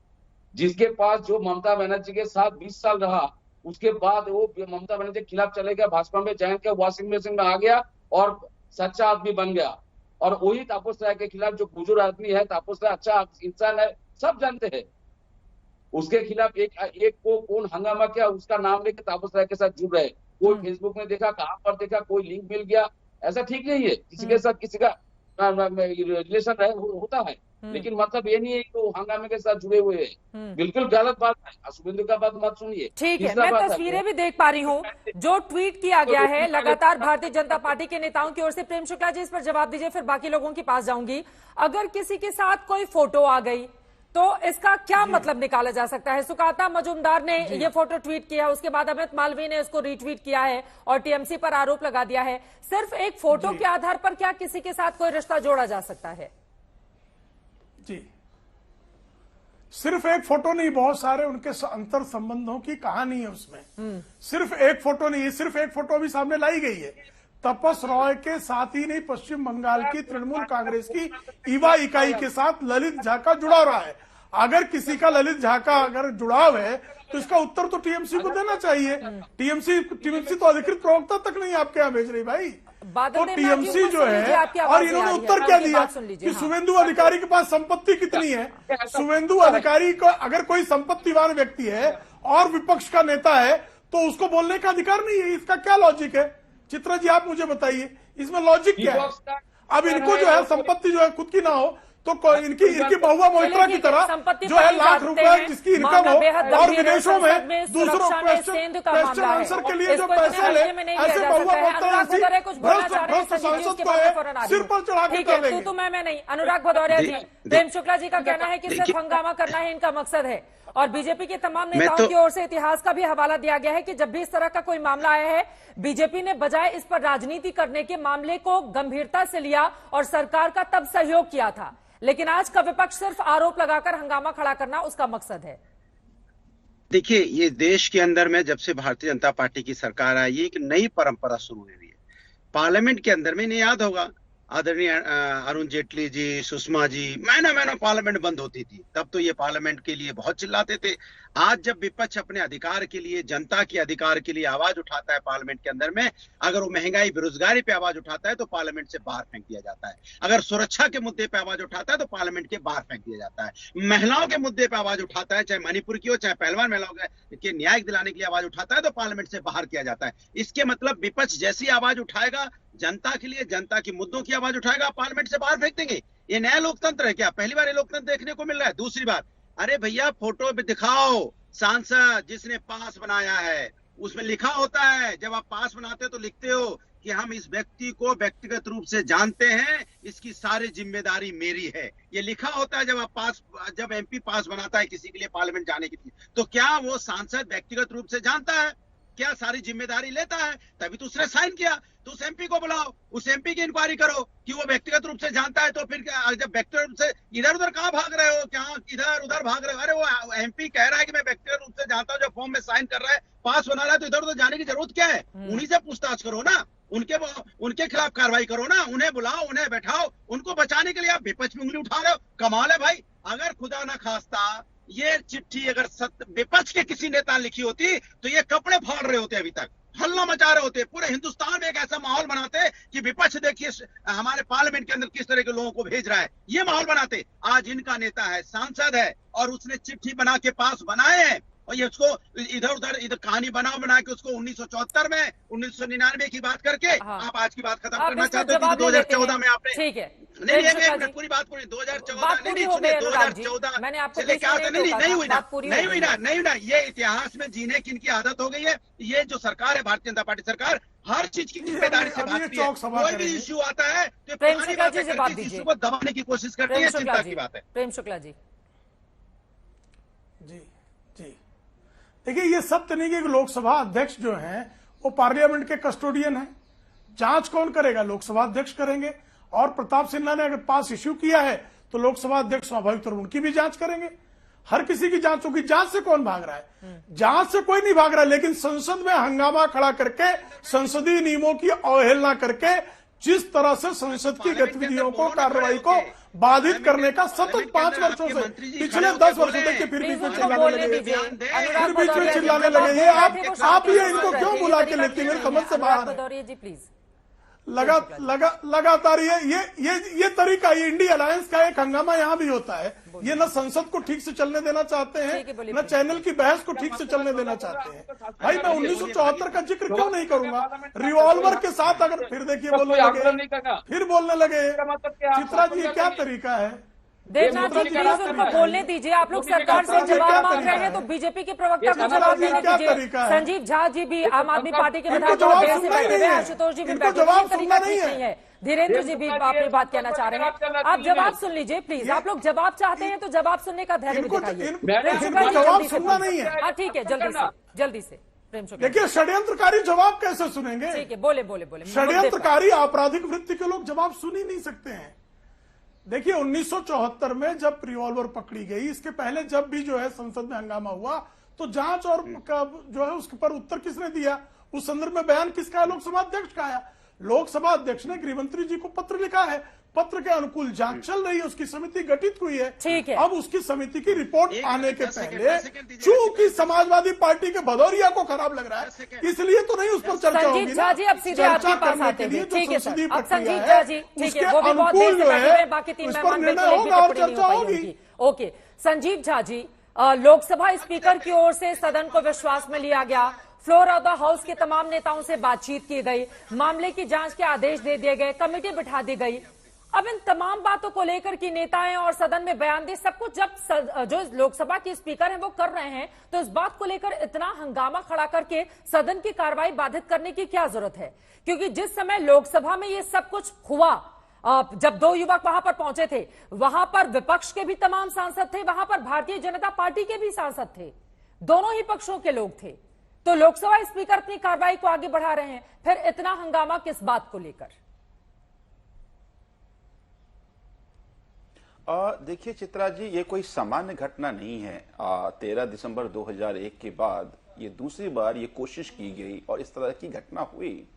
जिसके पास जो ममता बनर्जी के साथ 20 साल रहा, उसके बाद वो ममता बनर्जी के खिलाफ चले गया, भाजपा में ज्वाइन किया, वॉशिंग मशीन में आ गया और सच्चा आदमी बन गया। और वही तापस राय के खिलाफ जो बुजुर्ग आदमी है, तापस राय अच्छा इंसान है, सब जानते हैं। उसके खिलाफ एक को कौन हंगामा किया, उसका नाम लेके तापस राय के साथ जुड़ रहे। कोई फेसबुक में देखा, कहां पर देखा, कोई लिंक मिल गया, ऐसा ठीक नहीं है। किसी के साथ किसी का रिलेशन होता है, लेकिन मतलब ये नहीं है कि वो हंगामे के साथ जुड़े हुए हैं। बिल्कुल गलत बात है। शुभेंदु का बात मत सुनिए। ठीक है, मैं तस्वीरें भी देख पा रही हूँ जो ट्वीट किया गया है लगातार भारतीय जनता पार्टी के नेताओं की ओर से। प्रेम शुक्ला जी, इस पर जवाब दीजिए, फिर बाकी लोगों के पास जाऊंगी। अगर किसी के साथ कोई फोटो आ गई तो इसका क्या मतलब निकाला जा सकता है? सुकाता मजूमदार ने ये फोटो ट्वीट किया, उसके बाद अमित मालवीय ने इसको रीट्वीट किया है और टीएमसी पर आरोप लगा दिया है। सिर्फ एक फोटो के आधार पर क्या किसी के साथ कोई रिश्ता जोड़ा जा सकता है? जी, सिर्फ एक फोटो नहीं, बहुत सारे उनके अंतर संबंधों की कहानी है उसमें। सिर्फ एक फोटो नहीं है, सिर्फ एक फोटो भी सामने लाई गई है। तपस रॉय के साथ ही नहीं, पश्चिम बंगाल की तृणमूल कांग्रेस की ईवा इकाई के साथ ललित झा का जुड़ाव रहा है। अगर किसी का ललित झा का अगर जुड़ाव है तो इसका उत्तर तो टीएमसी को देना चाहिए। टीएमसी तो अधिकृत प्रवक्ता तक नहीं आपके यहाँ भेज रही भाई। तो टीएमसी जो है, और इन्होंने उत्तर क्या दिया कि शुभेंदु अधिकारी के पास संपत्ति कितनी है। शुभेंदु अधिकारी को अगर कोई संपत्तिवान व्यक्ति है और विपक्ष का नेता है तो उसको बोलने का अधिकार नहीं है। इसका क्या लॉजिक है? चित्रा जी आप मुझे बताइए, इसमें लॉजिक क्या है? अब इनको जो है संपत्ति जो है खुद की ना हो तो इनकी बहुआ मोहित्रा की तरह जो है लाख रुपए जिसकी इनकम हो और विदेशों में दूसरों क्वेश्चन आंसर के लिए जो पैसे ले, ऐसे बहुआ मोहित्रा भ्रष्ट सांसद को सिर पर चढ़ा के कर लेंगे। तो मैं नहीं, अनुराग भदौरिया जी, प्रेम शुक्ला जी का कहना है कि सिर्फ हंगामा करना ही इनका मकसद है। और बीजेपी के तमाम नेताओं की ओर से इतिहास का भी हवाला दिया गया है कि जब भी इस तरह का कोई मामला आया है, बीजेपी ने बजाय इस पर राजनीति करने के मामले को गंभीरता से लिया और सरकार का तब सहयोग किया था। लेकिन आज का विपक्ष सिर्फ आरोप लगाकर हंगामा खड़ा करना उसका मकसद है। देखिए, ये देश के अंदर में जब से भारतीय जनता पार्टी की सरकार आई, एक नई परंपरा शुरू हुई है। पार्लियामेंट के अंदर में इन्हें याद होगा, आदरणीय अरुण जेटली जी, सुषमा जी, महीनों पार्लियामेंट बंद होती थी, तब तो ये पार्लियामेंट के लिए बहुत चिल्लाते थे। आज जब विपक्ष अपने अधिकार के लिए, जनता के अधिकार के लिए आवाज उठाता है पार्लियामेंट के अंदर में, अगर वो महंगाई बेरोजगारी पे आवाज उठाता है तो पार्लियामेंट से बाहर फेंक दिया जाता है। अगर सुरक्षा के मुद्दे पे आवाज उठाता है तो पार्लियामेंट के बाहर फेंक दिया जाता है। महिलाओं के मुद्दे पे आवाज उठाता है, चाहे मणिपुर की हो, चाहे पहलवान महिलाओं के न्याय दिलाने के लिए आवाज उठाता है तो पार्लियामेंट से बाहर किया जाता है। इसके मतलब विपक्ष जैसी आवाज उठाएगा जनता के लिए, जनता के मुद्दों की आवाज उठाएगा, पार्लियामेंट से बाहर फेंक देंगे। ये नया लोकतंत्र है क्या? पहली बार ये लोकतंत्र देखने को मिल रहा है। दूसरी बात, अरे भैया फोटो पे दिखाओ सांसद जिसने पास बनाया है, उसमें लिखा होता है, जब आप पास बनाते हो तो लिखते हो कि हम इस व्यक्ति को व्यक्तिगत रूप से जानते हैं, इसकी सारी जिम्मेदारी मेरी है। ये लिखा होता है जब एमपी पास बनाता है किसी के लिए पार्लियामेंट जाने के लिए, तो क्या वो सांसद व्यक्तिगत रूप से जानता है? क्या सारी जिम्मेदारी लेता है? तभी तो उसने साइन किया। तो उस एमपी को बुलाओ, उस एमपी की इंक्वायरी करो कि वो व्यक्तिगत रूप से जानता है। तो फिर जब व्यक्तिगत रूप से इधर उधर कहाँ भाग रहे हो, क्या इधर उधर भाग रहे हो? अरे वो एमपी कह रहा है कि मैं व्यक्तिगत रूप से जानता हूँ, जो फॉर्म में साइन कर रहा है, पास बना रहा है, तो इधर उधर जाने की जरूरत क्या है? उन्हीं से पूछताछ करो ना, उनके खिलाफ कार्रवाई करो ना, उन्हें बुलाओ, उन्हें बैठाओ। उनको बचाने के लिए आप विपक्ष में उंगली उठा रहे हो, कमाल है भाई। अगर खुदा ना खास्ता ये चिट्ठी अगर विपक्ष के किसी नेता ने लिखी होती तो ये कपड़े फाड़ रहे होते, अभी तक हल्ला मचा रहे होते, पूरे हिंदुस्तान में एक ऐसा माहौल बनाते कि विपक्ष देखिए हमारे पार्लियामेंट के अंदर किस तरह के लोगों को भेज रहा है, ये माहौल बनाते। आज इनका नेता है, सांसद है, और उसने चिट्ठी बना के पास बनाए हैं, और ये उसको इधर कहानी बना के उसको 1974 में 1999 की बात करके आप आज की बात खत्म करना चाहते हो। 2014 में आपने ठीक है, नहीं पूरी बात पूरी 2014 मैंने आपको नहीं हुई ना। ये इतिहास में जीने की इनकी आदत हो गई है। ये जो सरकार है भारतीय जनता पार्टी सरकार, हर चीज की जिम्मेदारी से भागती है। कोई भी इश्यू आता है तो इश्यू को दबाने की कोशिश करती है। चिंता की बात है। प्रेम शुक्ला जी। जी जी, देखिए ये सत्य नहीं कि लोकसभा अध्यक्ष जो हैं वो पार्लियामेंट के कस्टोडियन हैं। जांच कौन करेगा? लोकसभा अध्यक्ष करेंगे। और प्रताप सिन्हा ने अगर पास इश्यू किया है तो लोकसभा अध्यक्ष स्वाभाविक तौर पर उनकी भी जांच करेंगे। हर किसी की जांच होगी। जांच से कौन भाग रहा है? जांच से कोई नहीं भाग रहा है, लेकिन संसद में हंगामा खड़ा करके, संसदीय नियमों की अवहेलना करके, जिस तरह से संसद की गतिविधियों को, कार्रवाई को बाधित करने का सतत 5 वर्षों से, पिछले 10 वर्षों तक के फिर बीच में चिल्लाने लगे, फिर बीच में चिल्लाने लगे। ये आप ही इनको क्यों बुला के लेती है, मेरी समझ से बाहर है। जी प्लीज। लगातार ये तरीका, ये इंडिया अलायंस का एक हंगामा यहाँ भी होता है। ये न संसद को ठीक से चलने देना चाहते हैं, न चैनल की बहस को ठीक से चलने देना चाहते हैं। भाई मैं 1974 का जिक्र क्यों नहीं करूंगा, रिवॉल्वर के साथ अगर फिर देखिए बोलने लगे, फिर बोलने लगे। चित्रा जी ये क्या तरीका है? देवनाथ जी प्लीज उनको बोलने दीजिए। आप लोग सरकार से जवाब मांग रहे हैं तो बीजेपी के प्रवक्ता को जवाब देने दीजिए। संजीव झा जी भी आम आदमी पार्टी के विधायक देर से बैठे हुए, आशुतोष जी भी बैठे हुए, तरीका ठीक नहीं है। धीरेन्द्र जी भी अपनी बात कहना चाह रहे हैं, आप जवाब सुन लीजिए प्लीज। आप लोग जवाब चाहते हैं तो जवाब सुनने का धैर्य भी दिखाइए। जवाब सुनना नहीं है। हाँ ठीक है, जल्दी से प्रेम शुक्ला। देखिए षड्यंत्रकारी जवाब कैसे सुनेंगे? ठीक है, बोले। षड्यंत्रकारी आपराधिक वृत्ति के लोग जवाब सुन ही नहीं सकते हैं। देखिए 1974 में जब रिवॉल्वर पकड़ी गई, इसके पहले जब भी जो है संसद में हंगामा हुआ तो जांच और जो है उसके पर उत्तर किसने दिया, उस संदर्भ में बयान किसका है? लोकसभा अध्यक्ष का आया। लोकसभा अध्यक्ष ने गृहमंत्री जी को पत्र लिखा है, पत्र के अनुकूल जांच चल रही है, उसकी समिति गठित हुई है। ठीक है। अब उसकी समिति की रिपोर्ट आने के पहले चूंकि समाजवादी पार्टी के भदौरिया को खराब लग रहा है, इसलिए तो नहीं उस पर चर्चा होगी। संजीव झा जी अब सीधे आपके पास आते हैं। ठीक है सर, अब संजीव झा जी ठीक है, वो भी बहुत देर से बैठे हुए, बाकी 3 मेहमान बिल्कुल एक भी टिप्पणी नहीं हो पाई उनकी। ओके संजीव झा जी, लोकसभा स्पीकर की ओर से सदन को विश्वास में लिया गया, फ्लोर ऑफ द हाउस के तमाम नेताओं से बातचीत की गई, मामले की जांच के आदेश दे दिए गए, कमेटी बिठा दी गई। अब इन तमाम बातों को लेकर की नेताएं और सदन में बयान दे, सब कुछ जब जो लोकसभा के स्पीकर हैं वो कर रहे हैं, तो इस बात को लेकर इतना हंगामा खड़ा करके सदन की कार्रवाई बाधित करने की क्या जरूरत है? क्योंकि जिस समय लोकसभा में ये सब कुछ हुआ, जब 2 युवक वहां पर पहुंचे थे, वहां पर विपक्ष के भी तमाम सांसद थे, वहां पर भारतीय जनता पार्टी के भी सांसद थे, दोनों ही पक्षों के लोग थे। तो लोकसभा स्पीकर अपनी कार्रवाई को आगे बढ़ा रहे हैं, फिर इतना हंगामा किस बात को लेकर? देखिए चित्रा जी, ये कोई सामान्य घटना नहीं है। 13 दिसंबर 2001 के बाद ये दूसरी बार ये कोशिश की गई और इस तरह की घटना हुई।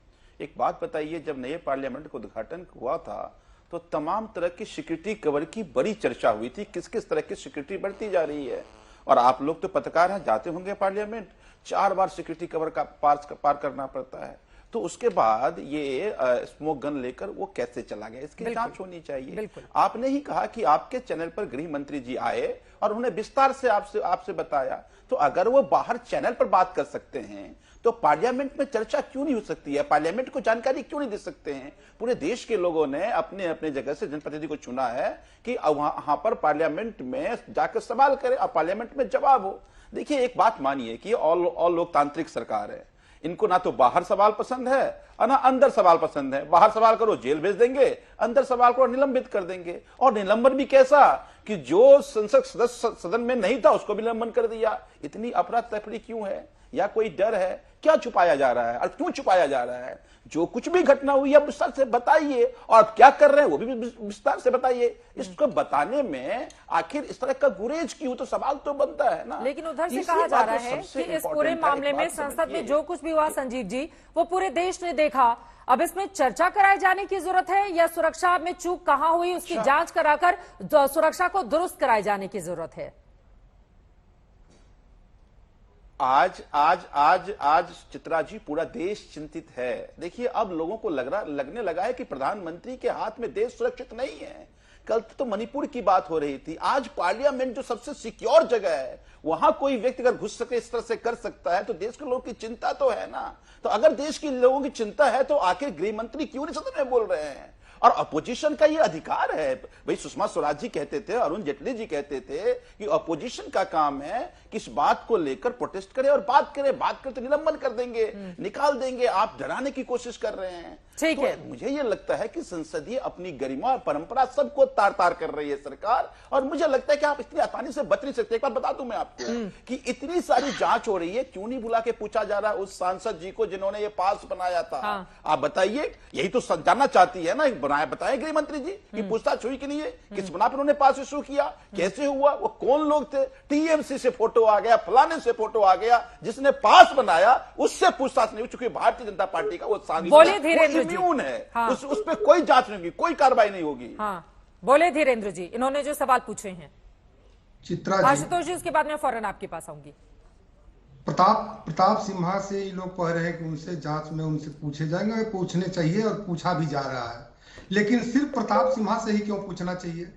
एक बात बताइए, जब नए पार्लियामेंट का उद्घाटन हुआ था तो तमाम तरह की सिक्योरिटी कवर की बड़ी चर्चा हुई थी, किस किस तरह की सिक्योरिटी बढ़ती जा रही है। और आप लोग तो पत्रकार हैं, जाते होंगे पार्लियामेंट, 4 बार सिक्योरिटी कवर का पार करना पड़ता है। तो उसके बाद ये स्मोक गन लेकर वो कैसे चला गया, इसकी जांच होनी चाहिए। आपने ही कहा कि आपके चैनल पर गृह मंत्री जी आए और उन्हें विस्तार से आपसे बताया, तो अगर वो बाहर चैनल पर बात कर सकते हैं तो पार्लियामेंट में चर्चा क्यों नहीं हो सकती है? पार्लियामेंट को जानकारी क्यों नहीं दे सकते हैं? पूरे देश के लोगों ने अपने अपने जगह से जनप्रतिनिधि को चुना है कि वहां पर पार्लियामेंट में जाकर सवाल करें और पार्लियामेंट में जवाब हो। देखिए एक बात मानिए कि ऑल लोकतांत्रिक सरकार है, इनको ना तो बाहर सवाल पसंद है और ना अंदर सवाल पसंद है। बाहर सवाल करो जेल भेज देंगे, अंदर सवाल करो निलंबित कर देंगे। और निलंबन भी कैसा कि जो संसद सदस्य सदन में नहीं था उसको भी निलंबन कर दिया। इतनी अफरा तफरी क्यों है? या कोई डर है? क्या छुपाया जा रहा है और क्यों छुपाया जा रहा है? जो कुछ भी घटना हुई है विस्तार से बताइए, और क्या कर रहे हैं वो भी विस्तार से बताइए। इसको बताने में आखिर इस तरह का गुरेज क्यों, तो सवाल तो बनता है ना। लेकिन उधर से कहा जा रहा है कि इस पूरे मामले में संसद में जो कुछ भी हुआ संजीव जी, वो पूरे देश ने देखा। अब इसमें चर्चा कराए जाने की जरूरत है या सुरक्षा में चूक कहां हुई उसकी जांच कराकर सुरक्षा को दुरुस्त कराए जाने की जरूरत है? आज चित्रा जी पूरा देश चिंतित है। देखिए अब लोगों को लगने लगा है कि प्रधानमंत्री के हाथ में देश सुरक्षित नहीं है। कल तो मणिपुर की बात हो रही थी, आज पार्लियामेंट जो सबसे सिक्योर जगह है वहां कोई व्यक्ति अगर घुस सके इस तरह से कर सकता है तो देश के लोगों की चिंता तो है ना। तो अगर देश के लोगों की चिंता है तो आखिर गृह मंत्री क्यों नहीं सदन में बोल रहे हैं? और अपोजिशन का ये अधिकार है भाई। सुषमा स्वराज जी कहते थे, अरुण जेटली जी कहते थे कि अपोजिशन का काम है कि इस बात को लेकर प्रोटेस्ट करे और बात करे तो निलंबन कर देंगे, निकाल देंगे। आप डराने की कोशिश कर रहे हैं। ठीक है, मुझे ये लगता है कि संसदीय अपनी गरिमा और परंपरा सबको तार तार कर रही है सरकार, और मुझे लगता है कि आप इतनी आसानी से बच नहीं सकते। एक बात बता दूं मैं आपको कि इतनी सारी जांच हो रही है, क्यों नहीं बुला के पूछा जा रहा उस सांसद जी को जिन्होंने ये पास बनाया था? आप बताइए, यही तो जानना चाहती है ना, बताए गृह मंत्री जी कि पूछताछ हुई कि नहीं है, किस बना पर उन्होंने पास इशू किया, कैसे हुआ, वो कौन लोग थे? टीएमसी से फोटो आ गया, फलाने से फोटो आ गया, जिसने पास बनाया उससे पूछताछ नहीं हुई। चूंकि भारतीय जनता पार्टी का वो सांसद इम्यून है, उस पर कोई जांच नहीं होगी, कोई कार्रवाई नहीं होगी। बोले धीरेन्द्र जी, इन्होंने जो सवाल पूछे हैं। चित्रा जी, आशुतोष जी, उसके बाद मैं फौरन आपके पास आऊंगी। प्रताप सिम्हा से ये लोग कह रहे हैं कि उनसे जांच में उनसे पूछे जाएंगे, और पूछने चाहिए और पूछा भी जा रहा है, लेकिन सिर्फ प्रताप सिम्हा से ही क्यों पूछना चाहिए?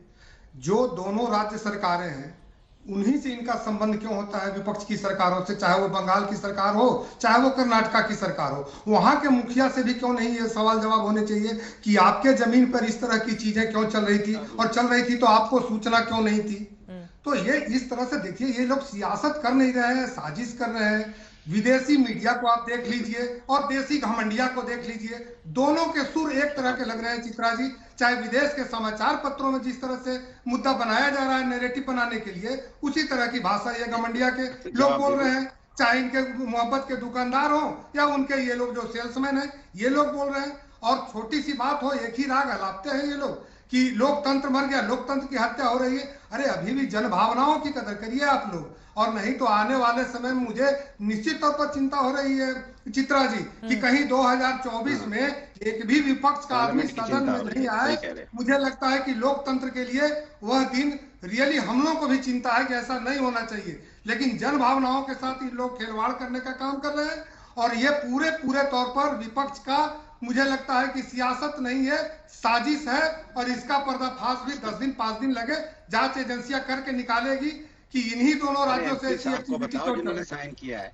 जो दोनों राज्य सरकारें हैं उन्हीं से इनका संबंध क्यों होता है विपक्ष की सरकारों से, चाहे वो बंगाल की सरकार हो चाहे वो कर्नाटका की सरकार हो? वहां के मुखिया से भी क्यों नहीं ये सवाल जवाब होने चाहिए कि आपके जमीन पर इस तरह की चीजें क्यों चल रही थी, और चल रही थी तो आपको सूचना क्यों नहीं थी? तो ये इस तरह से देखिए, ये लोग सियासत कर नहीं रहे हैं, साजिश कर रहे हैं। विदेशी मीडिया को आप देख लीजिए और देसी घमंडिया को देख लीजिए, दोनों के सुर एक तरह के लग रहे हैं चित्रा जी। चाहे विदेश के समाचार पत्रों में जिस तरह से मुद्दा बनाया जा रहा है नैरेटिव बनाने के लिए, उसी तरह की भाषा ये घमंडिया के लोग बोल रहे हैं। चाहे इनके मोहब्बत के दुकानदार हो या उनके ये लोग जो सेल्समैन है, ये लोग बोल रहे हैं। और छोटी सी बात हो, एक ही राग हलाते हैं ये लोग कि लोकतंत्र मर गया, लोकतंत्र की हत्या हो रही है। अरे अभी भी जन भावनाओं की कदर करिए आप लोग, और नहीं तो आने वाले समय में मुझे निश्चित तौर पर चिंता हो रही है चित्रा जी कि कहीं 2024 में एक भी विपक्ष का आदमी सदन में नहीं आए। मुझे लगता है कि लोकतंत्र के लिए वह दिन रियली हम लोगों को भी चिंता है कि ऐसा नहीं होना चाहिए, लेकिन जन भावनाओं के साथ ये लोग खिलवाड़ करने का काम कर रहे हैं। और ये पूरे तौर पर विपक्ष का मुझे लगता है कि सियासत नहीं है, साजिश है, और इसका पर्दाफाश भी 10 दिन 5 दिन लगे, जांच एजेंसियां करके निकालेगी कि इन्हीं दोनों राज्यों से साइन किया है।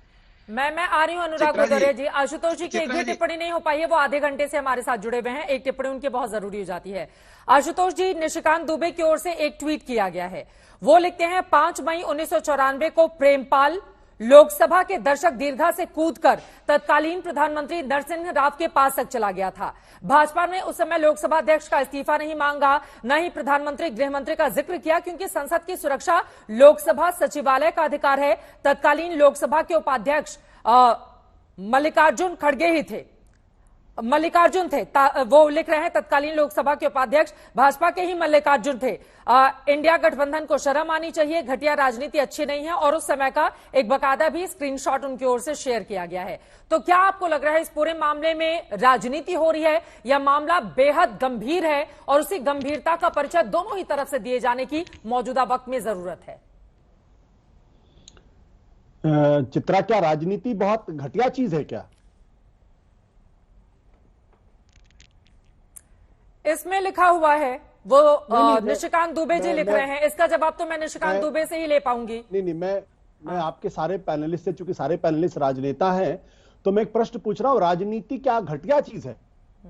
मैं आ रही हूँ अनुराग भदौरिया जी। आशुतोष जी की एक भी टिप्पणी नहीं हो पाई है, वो आधे घंटे से हमारे साथ जुड़े हुए हैं। एक टिप्पणी उनकी बहुत जरूरी हो जाती है। आशुतोष जी, निशिकांत दुबे की ओर से एक ट्वीट किया गया है। वो लिखते हैं 5 मई 1994 को प्रेमपाल लोकसभा के दर्शक दीर्घा से कूदकर तत्कालीन प्रधानमंत्री नरसिंह राव के पास तक चला गया था। भाजपा ने उस समय लोकसभा अध्यक्ष का इस्तीफा नहीं मांगा, न ही प्रधानमंत्री गृह मंत्री का जिक्र किया, क्योंकि संसद की सुरक्षा लोकसभा सचिवालय का अधिकार है। तत्कालीन लोकसभा के उपाध्यक्ष मल्लिकार्जुन खड़गे ही थे, मल्लिकार्जुन थे। वो लिख रहे हैं तत्कालीन लोकसभा के उपाध्यक्ष भाजपा के ही मल्लिकार्जुन थे। इंडिया गठबंधन को शर्म आनी चाहिए, घटिया राजनीति अच्छी नहीं है। और उस समय का एक बकायदा भी स्क्रीनशॉट उनकी ओर से शेयर किया गया है। तो क्या आपको लग रहा है इस पूरे मामले में राजनीति हो रही है, या मामला बेहद गंभीर है और उसी गंभीरता का परिचय दोनों ही तरफ से दिए जाने की मौजूदा वक्त में जरूरत है? चित्रा, क्या राजनीति बहुत घटिया चीज है क्या? इसमें लिखा हुआ है, वो निशिकांत दुबे जी लिख रहे हैं। इसका जवाब तो मैं निशिकांत दुबे से ही ले पाऊंगी। नहीं, मैं आपके सारे पैनलिस्ट से, चूंकि सारे पैनलिस्ट राजनेता हैं, तो मैं एक प्रश्न पूछ रहा हूं, राजनीति क्या घटिया चीज है?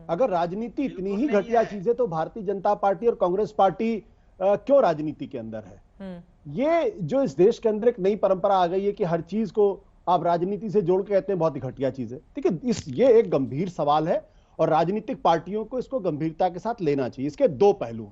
अगर राजनीति इतनी ही घटिया चीज है तो भारतीय जनता पार्टी और कांग्रेस पार्टी क्यों राजनीति के अंदर है? ये जो इस देश के अंदर एक नई परंपरा आ गई है कि हर चीज को आप राजनीति से जोड़ के कहते हैं, बहुत ही घटिया चीज है। ठीक है, ये एक गंभीर सवाल है और राजनीतिक पार्टियों को इसको गंभीरता के साथ लेना चाहिए। इसके दो पहलू।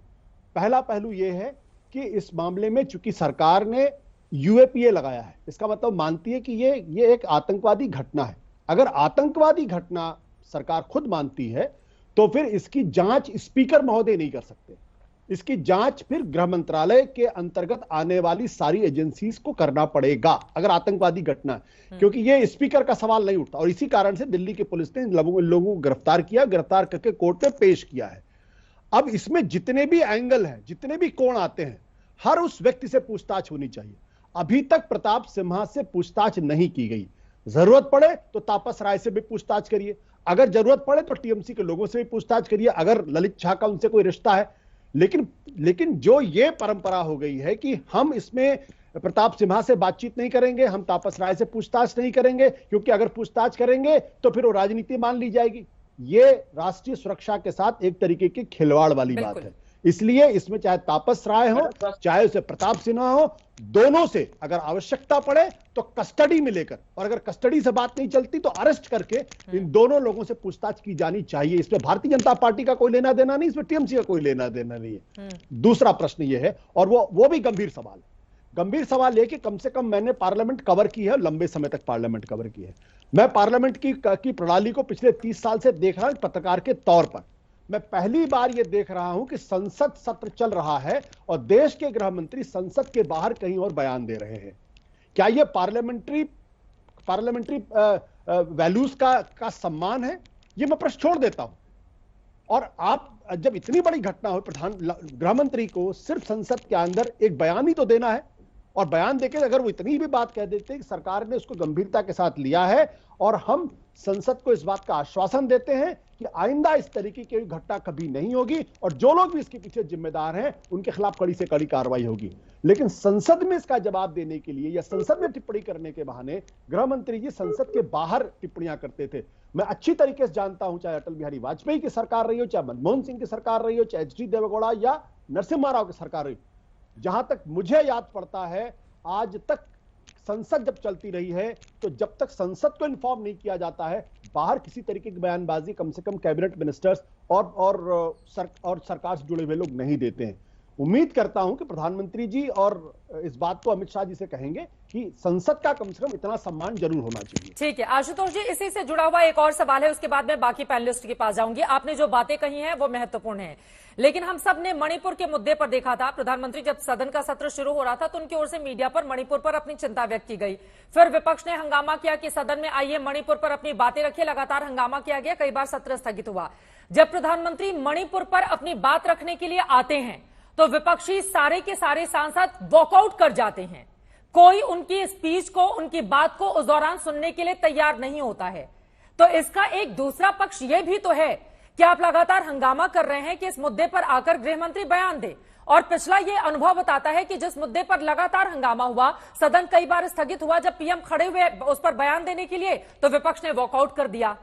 पहला पहलू यह है कि इस मामले में चूंकि सरकार ने यूएपीए लगाया है, इसका मतलब मानती है कि ये एक आतंकवादी घटना है। अगर आतंकवादी घटना सरकार खुद मानती है तो फिर इसकी जांच स्पीकर महोदय नहीं कर सकते। इसकी जांच फिर गृह मंत्रालय के अंतर्गत आने वाली सारी एजेंसीज को करना पड़ेगा अगर आतंकवादी घटना है, क्योंकि ये स्पीकर का सवाल नहीं उठता। और इसी कारण से दिल्ली की पुलिस ने इन लोगों को गिरफ्तार किया, गिरफ्तार करके कोर्ट में पेश किया है। अब इसमें जितने भी एंगल हैं, जितने भी कोण आते हैं, हर उस व्यक्ति से पूछताछ होनी चाहिए। अभी तक प्रताप सिम्हा से पूछताछ नहीं की गई। जरूरत पड़े तो तापस राय से भी पूछताछ करिए, अगर जरूरत पड़े तो टीएमसी के लोगों से भी पूछताछ करिए, अगर ललित झा का उनसे कोई रिश्ता है। लेकिन जो ये परंपरा हो गई है कि हम इसमें प्रताप सिम्हा से बातचीत नहीं करेंगे, हम तापस राय से पूछताछ नहीं करेंगे, क्योंकि अगर पूछताछ करेंगे तो फिर वो राजनीति मान ली जाएगी। ये राष्ट्रीय सुरक्षा के साथ एक तरीके की खिलवाड़ वाली बात है। इसलिए इसमें चाहे तापस राय हो, चाहे उसे प्रताप सिन्हा हो, दोनों से अगर आवश्यकता पड़े तो कस्टडी में लेकर, और अगर कस्टडी से बात नहीं चलती तो अरेस्ट करके इन दोनों लोगों से पूछताछ की जानी चाहिए। इसमें भारतीय जनता पार्टी का कोई लेना देना नहीं, इसमें टीएमसी का कोई लेना देना नहीं है। दूसरा प्रश्न यह है, और वो भी गंभीर सवाल है। गंभीर सवाल यह कि कम से कम मैंने पार्लियामेंट कवर की है, लंबे समय तक पार्लियामेंट कवर की है। मैं पार्लियामेंट की प्रणाली को पिछले 30 साल से देख रहा हूं पत्रकार के तौर पर। मैं पहली बार यह देख रहा हूं कि संसद सत्र चल रहा है और देश के गृह मंत्री संसद के बाहर कहीं और बयान दे रहे हैं। क्या यह पार्लियामेंट्री वैल्यूज का सम्मान है? यह मैं प्रश्न छोड़ देता हूं। और आप जब इतनी बड़ी घटना हो, गृह मंत्री को सिर्फ संसद के अंदर एक बयान ही तो देना है, और बयान देकर अगर वो इतनी भी बात कह देते कि सरकार ने उसको गंभीरता के साथ लिया है और हम संसद को इस बात का आश्वासन देते हैं कि आइंदा इस तरीके की घटना कभी नहीं होगी और जो लोग भी इसके पीछे जिम्मेदार हैं उनके खिलाफ कड़ी से कड़ी कार्रवाई होगी। लेकिन संसद में इसका जवाब देने के लिए या संसद में टिप्पणी करने के बहाने गृह मंत्री जी संसद के बाहर टिप्पणियां करते थे। मैं अच्छी तरीके से जानता हूं, चाहे अटल बिहारी वाजपेयी की सरकार रही हो, चाहे मनमोहन सिंह की सरकार रही हो, चाहे एच डी देवेगौड़ा या नरसिम्हा राव की सरकार रही, जहां तक मुझे याद पड़ता है आज तक संसद जब चलती रही है तो जब तक संसद को इन्फॉर्म नहीं किया जाता है, बाहर किसी तरीके की बयानबाजी कम से कम कैबिनेट मिनिस्टर्स और सरकार से जुड़े हुए लोग नहीं देते हैं। उम्मीद करता हूं कि प्रधानमंत्री जी और इस बात को अमित शाह जी से कहेंगे कि संसद का कम से कम इतना सम्मान जरूर होना चाहिए। ठीक है आशुतोष जी, इसी से जुड़ा हुआ एक और सवाल है, उसके बाद मैं बाकी पैनलिस्ट के पास जाऊंगी। आपने जो बातें कही हैं वो महत्वपूर्ण है, लेकिन हम सब ने मणिपुर के मुद्दे पर देखा था। प्रधानमंत्री जब सदन का सत्र शुरू हो रहा था तो उनकी ओर से मीडिया पर मणिपुर पर अपनी चिंता व्यक्त की गई। फिर विपक्ष ने हंगामा किया कि सदन में आइए मणिपुर पर अपनी बातें रखिए। लगातार हंगामा किया गया, कई बार सत्र स्थगित हुआ। जब प्रधानमंत्री मणिपुर पर अपनी बात रखने के लिए आते हैं तो विपक्षी सारे के सारे सांसद वॉकआउट कर जाते हैं। कोई उनकी स्पीच को, उनकी बात को उस दौरान सुनने के लिए तैयार नहीं होता है। तो इसका एक दूसरा पक्ष यह भी तो है कि आप लगातार हंगामा कर रहे हैं कि इस मुद्दे पर आकर गृह मंत्री बयान दे, और पिछला यह अनुभव बताता है कि जिस मुद्दे पर लगातार हंगामा हुआ, सदन कई बार स्थगित हुआ, जब पीएम खड़े हुए उस पर बयान देने के लिए तो विपक्ष ने वॉकआउट कर दिया।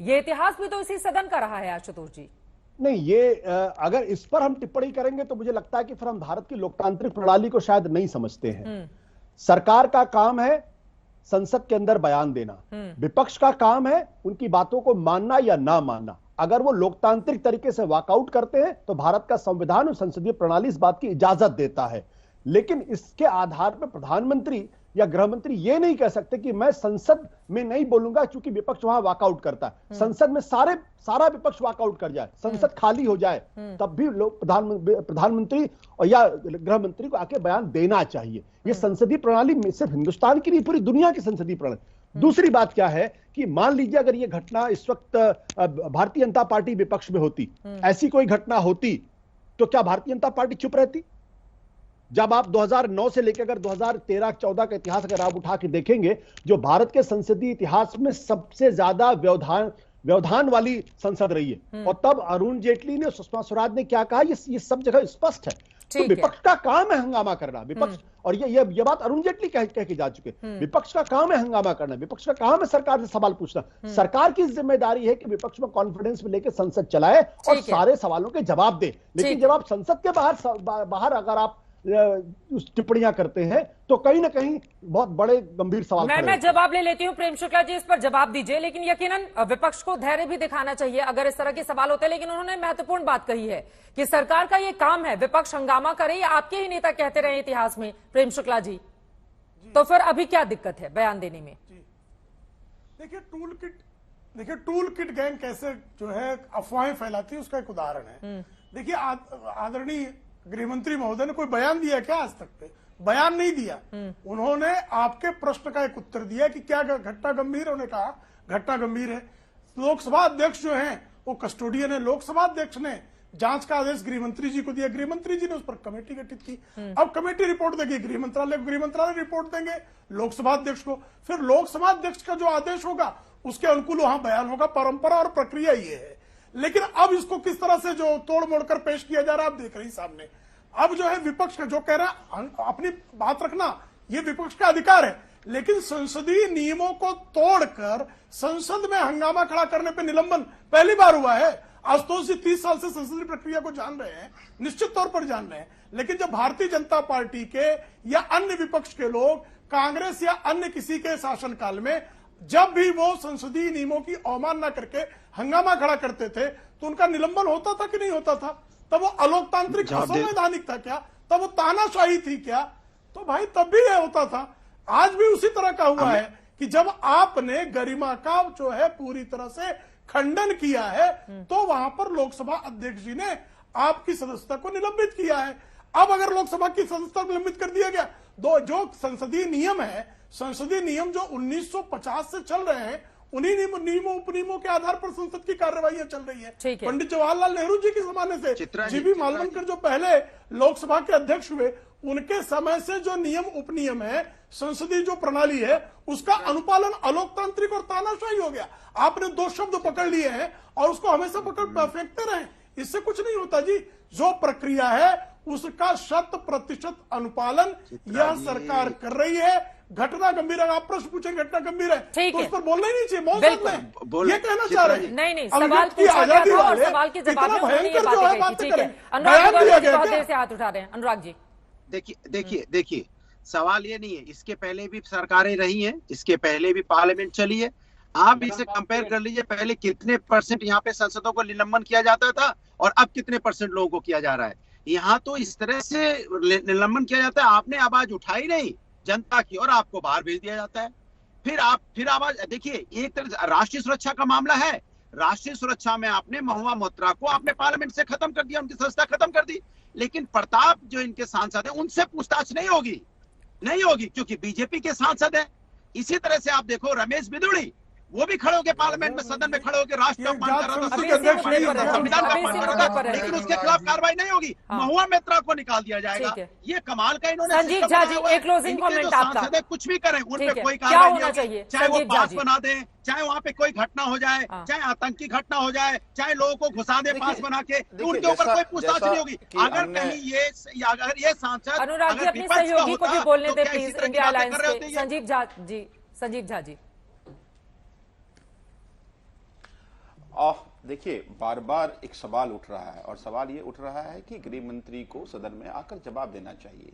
यह इतिहास भी तो इसी सदन का रहा है आशुतोष जी। नहीं, ये अगर इस पर हम टिप्पणी करेंगे तो मुझे लगता है कि फिर हम भारत की लोकतांत्रिक प्रणाली को शायद नहीं समझते हैं। सरकार का काम है संसद के अंदर बयान देना, विपक्ष का काम है उनकी बातों को मानना या ना मानना। अगर वो लोकतांत्रिक तरीके से वॉकआउट करते हैं तो भारत का संविधान और संसदीय प्रणाली इस बात की इजाजत देता है। लेकिन इसके आधार पर प्रधानमंत्री या गृह मंत्री ये नहीं कह सकते कि मैं संसद में नहीं बोलूंगा क्योंकि विपक्ष वहां वॉकआउट करता है। संसद में सारा विपक्ष वॉकआउट कर जाए, संसद खाली हो जाए, तब भी लोग प्रधानमंत्री और या गृह मंत्री को आके बयान देना चाहिए। ये संसदीय प्रणाली सिर्फ हिंदुस्तान की नहीं, पूरी दुनिया की संसदीय प्रणाली। दूसरी बात क्या है कि मान लीजिए अगर ये घटना इस वक्त भारतीय जनता पार्टी विपक्ष में होती, ऐसी कोई घटना होती, तो क्या भारतीय जनता पार्टी चुप रहती? जब आप 2009 से लेकर अगर 2013-14 का इतिहास अगर आप उठा के देखेंगे, जो भारत के संसदीय इतिहास में सबसे ज्यादा व्यवधान वाली संसद रही है, और तब अरुण जेटली ने, सुषमा स्वराज ने क्या कहा, ये सब जगह स्पष्ट है। तो विपक्ष का काम है हंगामा करना, विपक्ष, और ये बात अरुण जेटली कह के जा चुके। विपक्ष का काम है हंगामा करना, विपक्ष का काम है सरकार से सवाल पूछना। सरकार की जिम्मेदारी है कि विपक्ष में कॉन्फिडेंस में लेकर संसद चलाए और सारे सवालों के जवाब दे। लेकिन जब आप संसद के बाहर अगर आप टिप्पणियां करते हैं तो कहीं ना कहीं बहुत बड़े गंभीर सवाल। मैं जवाब ले लेती हूं, प्रेम शुक्ला जी इस पर जवाब दीजिए। लेकिन यकीनन विपक्ष को धैर्य भी दिखाना चाहिए अगर इस तरह के सवाल होते हैं। लेकिन उन्होंने महत्वपूर्ण बात कही है कि सरकार का ये काम है, विपक्ष हंगामा करे, या आपके ही नेता कहते रहे इतिहास में, प्रेम शुक्ला जी, तो फिर अभी क्या दिक्कत है बयान देने में? देखिए टूल किट गैंग कैसे जो है अफवाहें फैलाती है उसका एक उदाहरण है। देखिए आदरणीय गृह मंत्री महोदय ने कोई बयान दिया क्या? आज तक पे बयान नहीं दिया। उन्होंने आपके प्रश्न का एक उत्तर दिया कि क्या घटना गंभीर है, उन्होंने कहा घटना गंभीर है। लोकसभा अध्यक्ष जो हैं वो कस्टोडियन है, लोकसभा अध्यक्ष ने जांच का आदेश गृह मंत्री जी को दिया, गृह मंत्री जी ने उस पर कमेटी गठित की। अब कमेटी रिपोर्ट देगी गृह मंत्रालय रिपोर्ट देंगे लोकसभा अध्यक्ष को, फिर लोकसभा अध्यक्ष का जो आदेश होगा उसके अनुकूल वहां बयान होगा। परंपरा और प्रक्रिया ये है। लेकिन अब इसको किस तरह से जो तोड़ मोड़ कर पेश किया जा रहा है आप देख रहे हैं सामने। अब जो है विपक्ष का जो कह रहा है अपनी बात रखना, ये विपक्ष का अधिकार है, लेकिन संसदीय नियमों को तोड़कर संसद में हंगामा खड़ा करने पे निलंबन पहली बार हुआ है। आशुतोष जी 30 साल से संसदीय प्रक्रिया को जान रहे हैं, निश्चित तौर पर जान रहे हैं। लेकिन जब भारतीय जनता पार्टी के या अन्य विपक्ष के लोग कांग्रेस या अन्य किसी के शासनकाल में जब भी वो संसदीय नियमों की अवमानना करके हंगामा खड़ा करते थे तो उनका निलंबन होता था कि नहीं होता था? तब वो अलोकतांत्रिक असंवैधानिक था क्या? तब वो तानाशाही थी क्या? तो भाई तब भी यह होता था। आज भी उसी तरह का हुआ है कि जब आपने गरिमा का जो है पूरी तरह से खंडन किया है तो वहां पर लोकसभा अध्यक्ष जी ने आपकी सदस्यता को निलंबित किया है। अब अगर लोकसभा की सदस्यता निलंबित कर दिया गया, जो संसदीय नियम है, संसदीय नियम जो 1950 से चल रहे हैं उन्हीं नियमों उपनियमों के आधार पर संसद की कार्यवाही चल रही है। ठीक है। पंडित जवाहरलाल नेहरू जी के जमाने से जीबी मालवणकर जो पहले लोकसभा के अध्यक्ष हुए, उनके समय से जो नियम उपनियम है, संसदीय जो प्रणाली है, उसका अनुपालन अलोकतांत्रिक और तानाशाही हो गया। आपने दो शब्द पकड़ लिए हैं और उसको हमेशा पकड़ फेंकते रहे, इससे कुछ नहीं होता जी। जो प्रक्रिया है उसका 100% अनुपालन यह सरकार कर रही है। घटना गंभीर है, आप प्रश्न पूछेंगे घटना गंभीर है तो उस पर बोलना ही नहीं चाहिए। मौजूद में ये कहना चाह रहे हैं। नहीं, सवाल पूछा गया था और सवाल के जवाब में उन्होंने ये बातें कही थी। ठीक है, अनुराग जी बहुत देर से हाथ उठा रहे हैं। अनुराग जी देखिए सवाल ये नहीं है, इसके पहले भी सरकारें रही हैं, इसके पहले भी पार्लियामेंट चली है। आप इसे कंपेयर कर लीजिए, पहले कितने % यहाँ पे सांसदों को निलंबन किया जाता था और अब कितने % लोगों को किया जा रहा है। यहाँ तो इस तरह से निलंबन किया जाता है, आपने आवाज उठाई नहीं जनता की और आपको बाहर भेज दिया जाता है। फिर आवाज देखिए, एक तरह राष्ट्रीय सुरक्षा का मामला है, राष्ट्रीय सुरक्षा में आपने महुआ मोत्रा को आपने पार्लियामेंट से खत्म कर दिया, उनकी संस्था खत्म कर दी, लेकिन प्रताप जो इनके सांसद है उनसे पूछताछ नहीं होगी क्योंकि बीजेपी के सांसद है। इसी तरह से आप देखो रमेश बिदुड़ी, वो भी खड़े होकर पार्लियामेंट में सदन में खड़े होकर राष्ट्र का अपमान कर रहा था, संविधान का अपमान कर रहा था, लेकिन उसके खिलाफ कार्रवाई नहीं होगी। महुआ मोत्रा को निकाल दिया जाएगा। ये कमाल का इन्होंने संजीव झा जी, एक क्लोजिंग कमेंट आपका। कुछ भी करें, उन पे कोई कार्रवाई नहीं होगी, चाहे वो पास बना दें, चाहे वहाँ पे कोई घटना हो जाए, चाहे आतंकी घटना हो जाए, चाहे लोगों को घुसा दे पास बना के, उनके ऊपर कोई पूछताछ नहीं होगी। अगर कहीं ये सांसद अनुराग जी अपनी सहयोगी को भी बोलने दे प्लीज, इंडिया अलायंस के संजीव झा जी। देखिए, बार बार एक सवाल उठ रहा है और सवाल ये उठ रहा है कि गृह मंत्री को सदन में आकर जवाब देना चाहिए।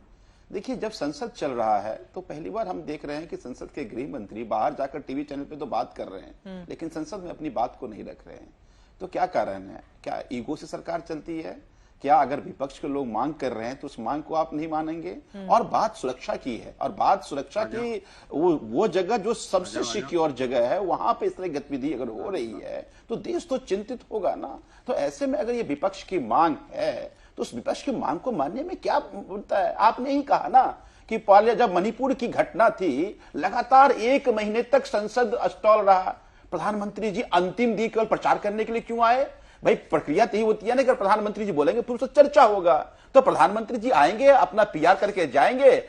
देखिए, जब संसद चल रहा है तो पहली बार हम देख रहे हैं कि संसद के गृह मंत्री बाहर जाकर टीवी चैनल पे तो बात कर रहे हैं, लेकिन संसद में अपनी बात को नहीं रख रहे हैं। तो क्या कारण है? क्या ईगो से सरकार चलती है? क्या अगर विपक्ष के लोग मांग कर रहे हैं तो उस मांग को आप नहीं मानेंगे? और बात सुरक्षा की है, और बात सुरक्षा की वो जगह जो सबसे सिक्योर जगह है, वहां पे इस तरह गतिविधि अगर हो रही है तो देश तो चिंतित होगा ना। तो ऐसे में अगर ये विपक्ष की मांग है तो उस विपक्ष की मांग को मानने में क्या बोलता है? आपने ही कहा ना कि पहले जब मणिपुर की घटना थी, लगातार 1 महीने तक संसद स्टॉल रहा। प्रधानमंत्री जी अंतिम दिन केवल प्रचार करने के लिए क्यों आए? भाई प्रक्रिया तो ही होती है ना, अगर प्रधानमंत्री जी बोलेंगे फिर उससे चर्चा होगा, तो प्रधानमंत्री जी आएंगे, अपना PR करके जाएंगे।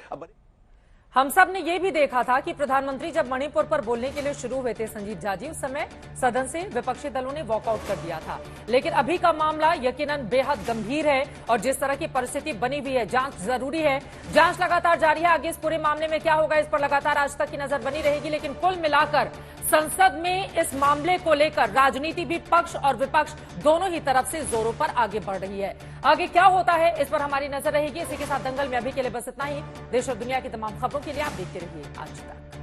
हम सब ने यह भी देखा था कि प्रधानमंत्री जब मणिपुर पर बोलने के लिए शुरू हुए थे संजीव झा जी, उस समय सदन से विपक्षी दलों ने वॉकआउट कर दिया था। लेकिन अभी का मामला यकीनन बेहद गंभीर है और जिस तरह की परिस्थिति बनी हुई है, जांच जरूरी है, जांच लगातार जारी है। आगे इस पूरे मामले में क्या होगा, इस पर लगातार आज तक की नजर बनी रहेगी। लेकिन कुल मिलाकर संसद में इस मामले को लेकर राजनीति भी पक्ष और विपक्ष दोनों ही तरफ से जोरों पर आगे बढ़ रही है। आगे क्या होता है इस पर हमारी नजर रहेगी। इसी के साथ दंगल में अभी के लिए बस इतना ही। देश और दुनिया की तमाम खबरों के लिए आप देखते रहिए आज तक।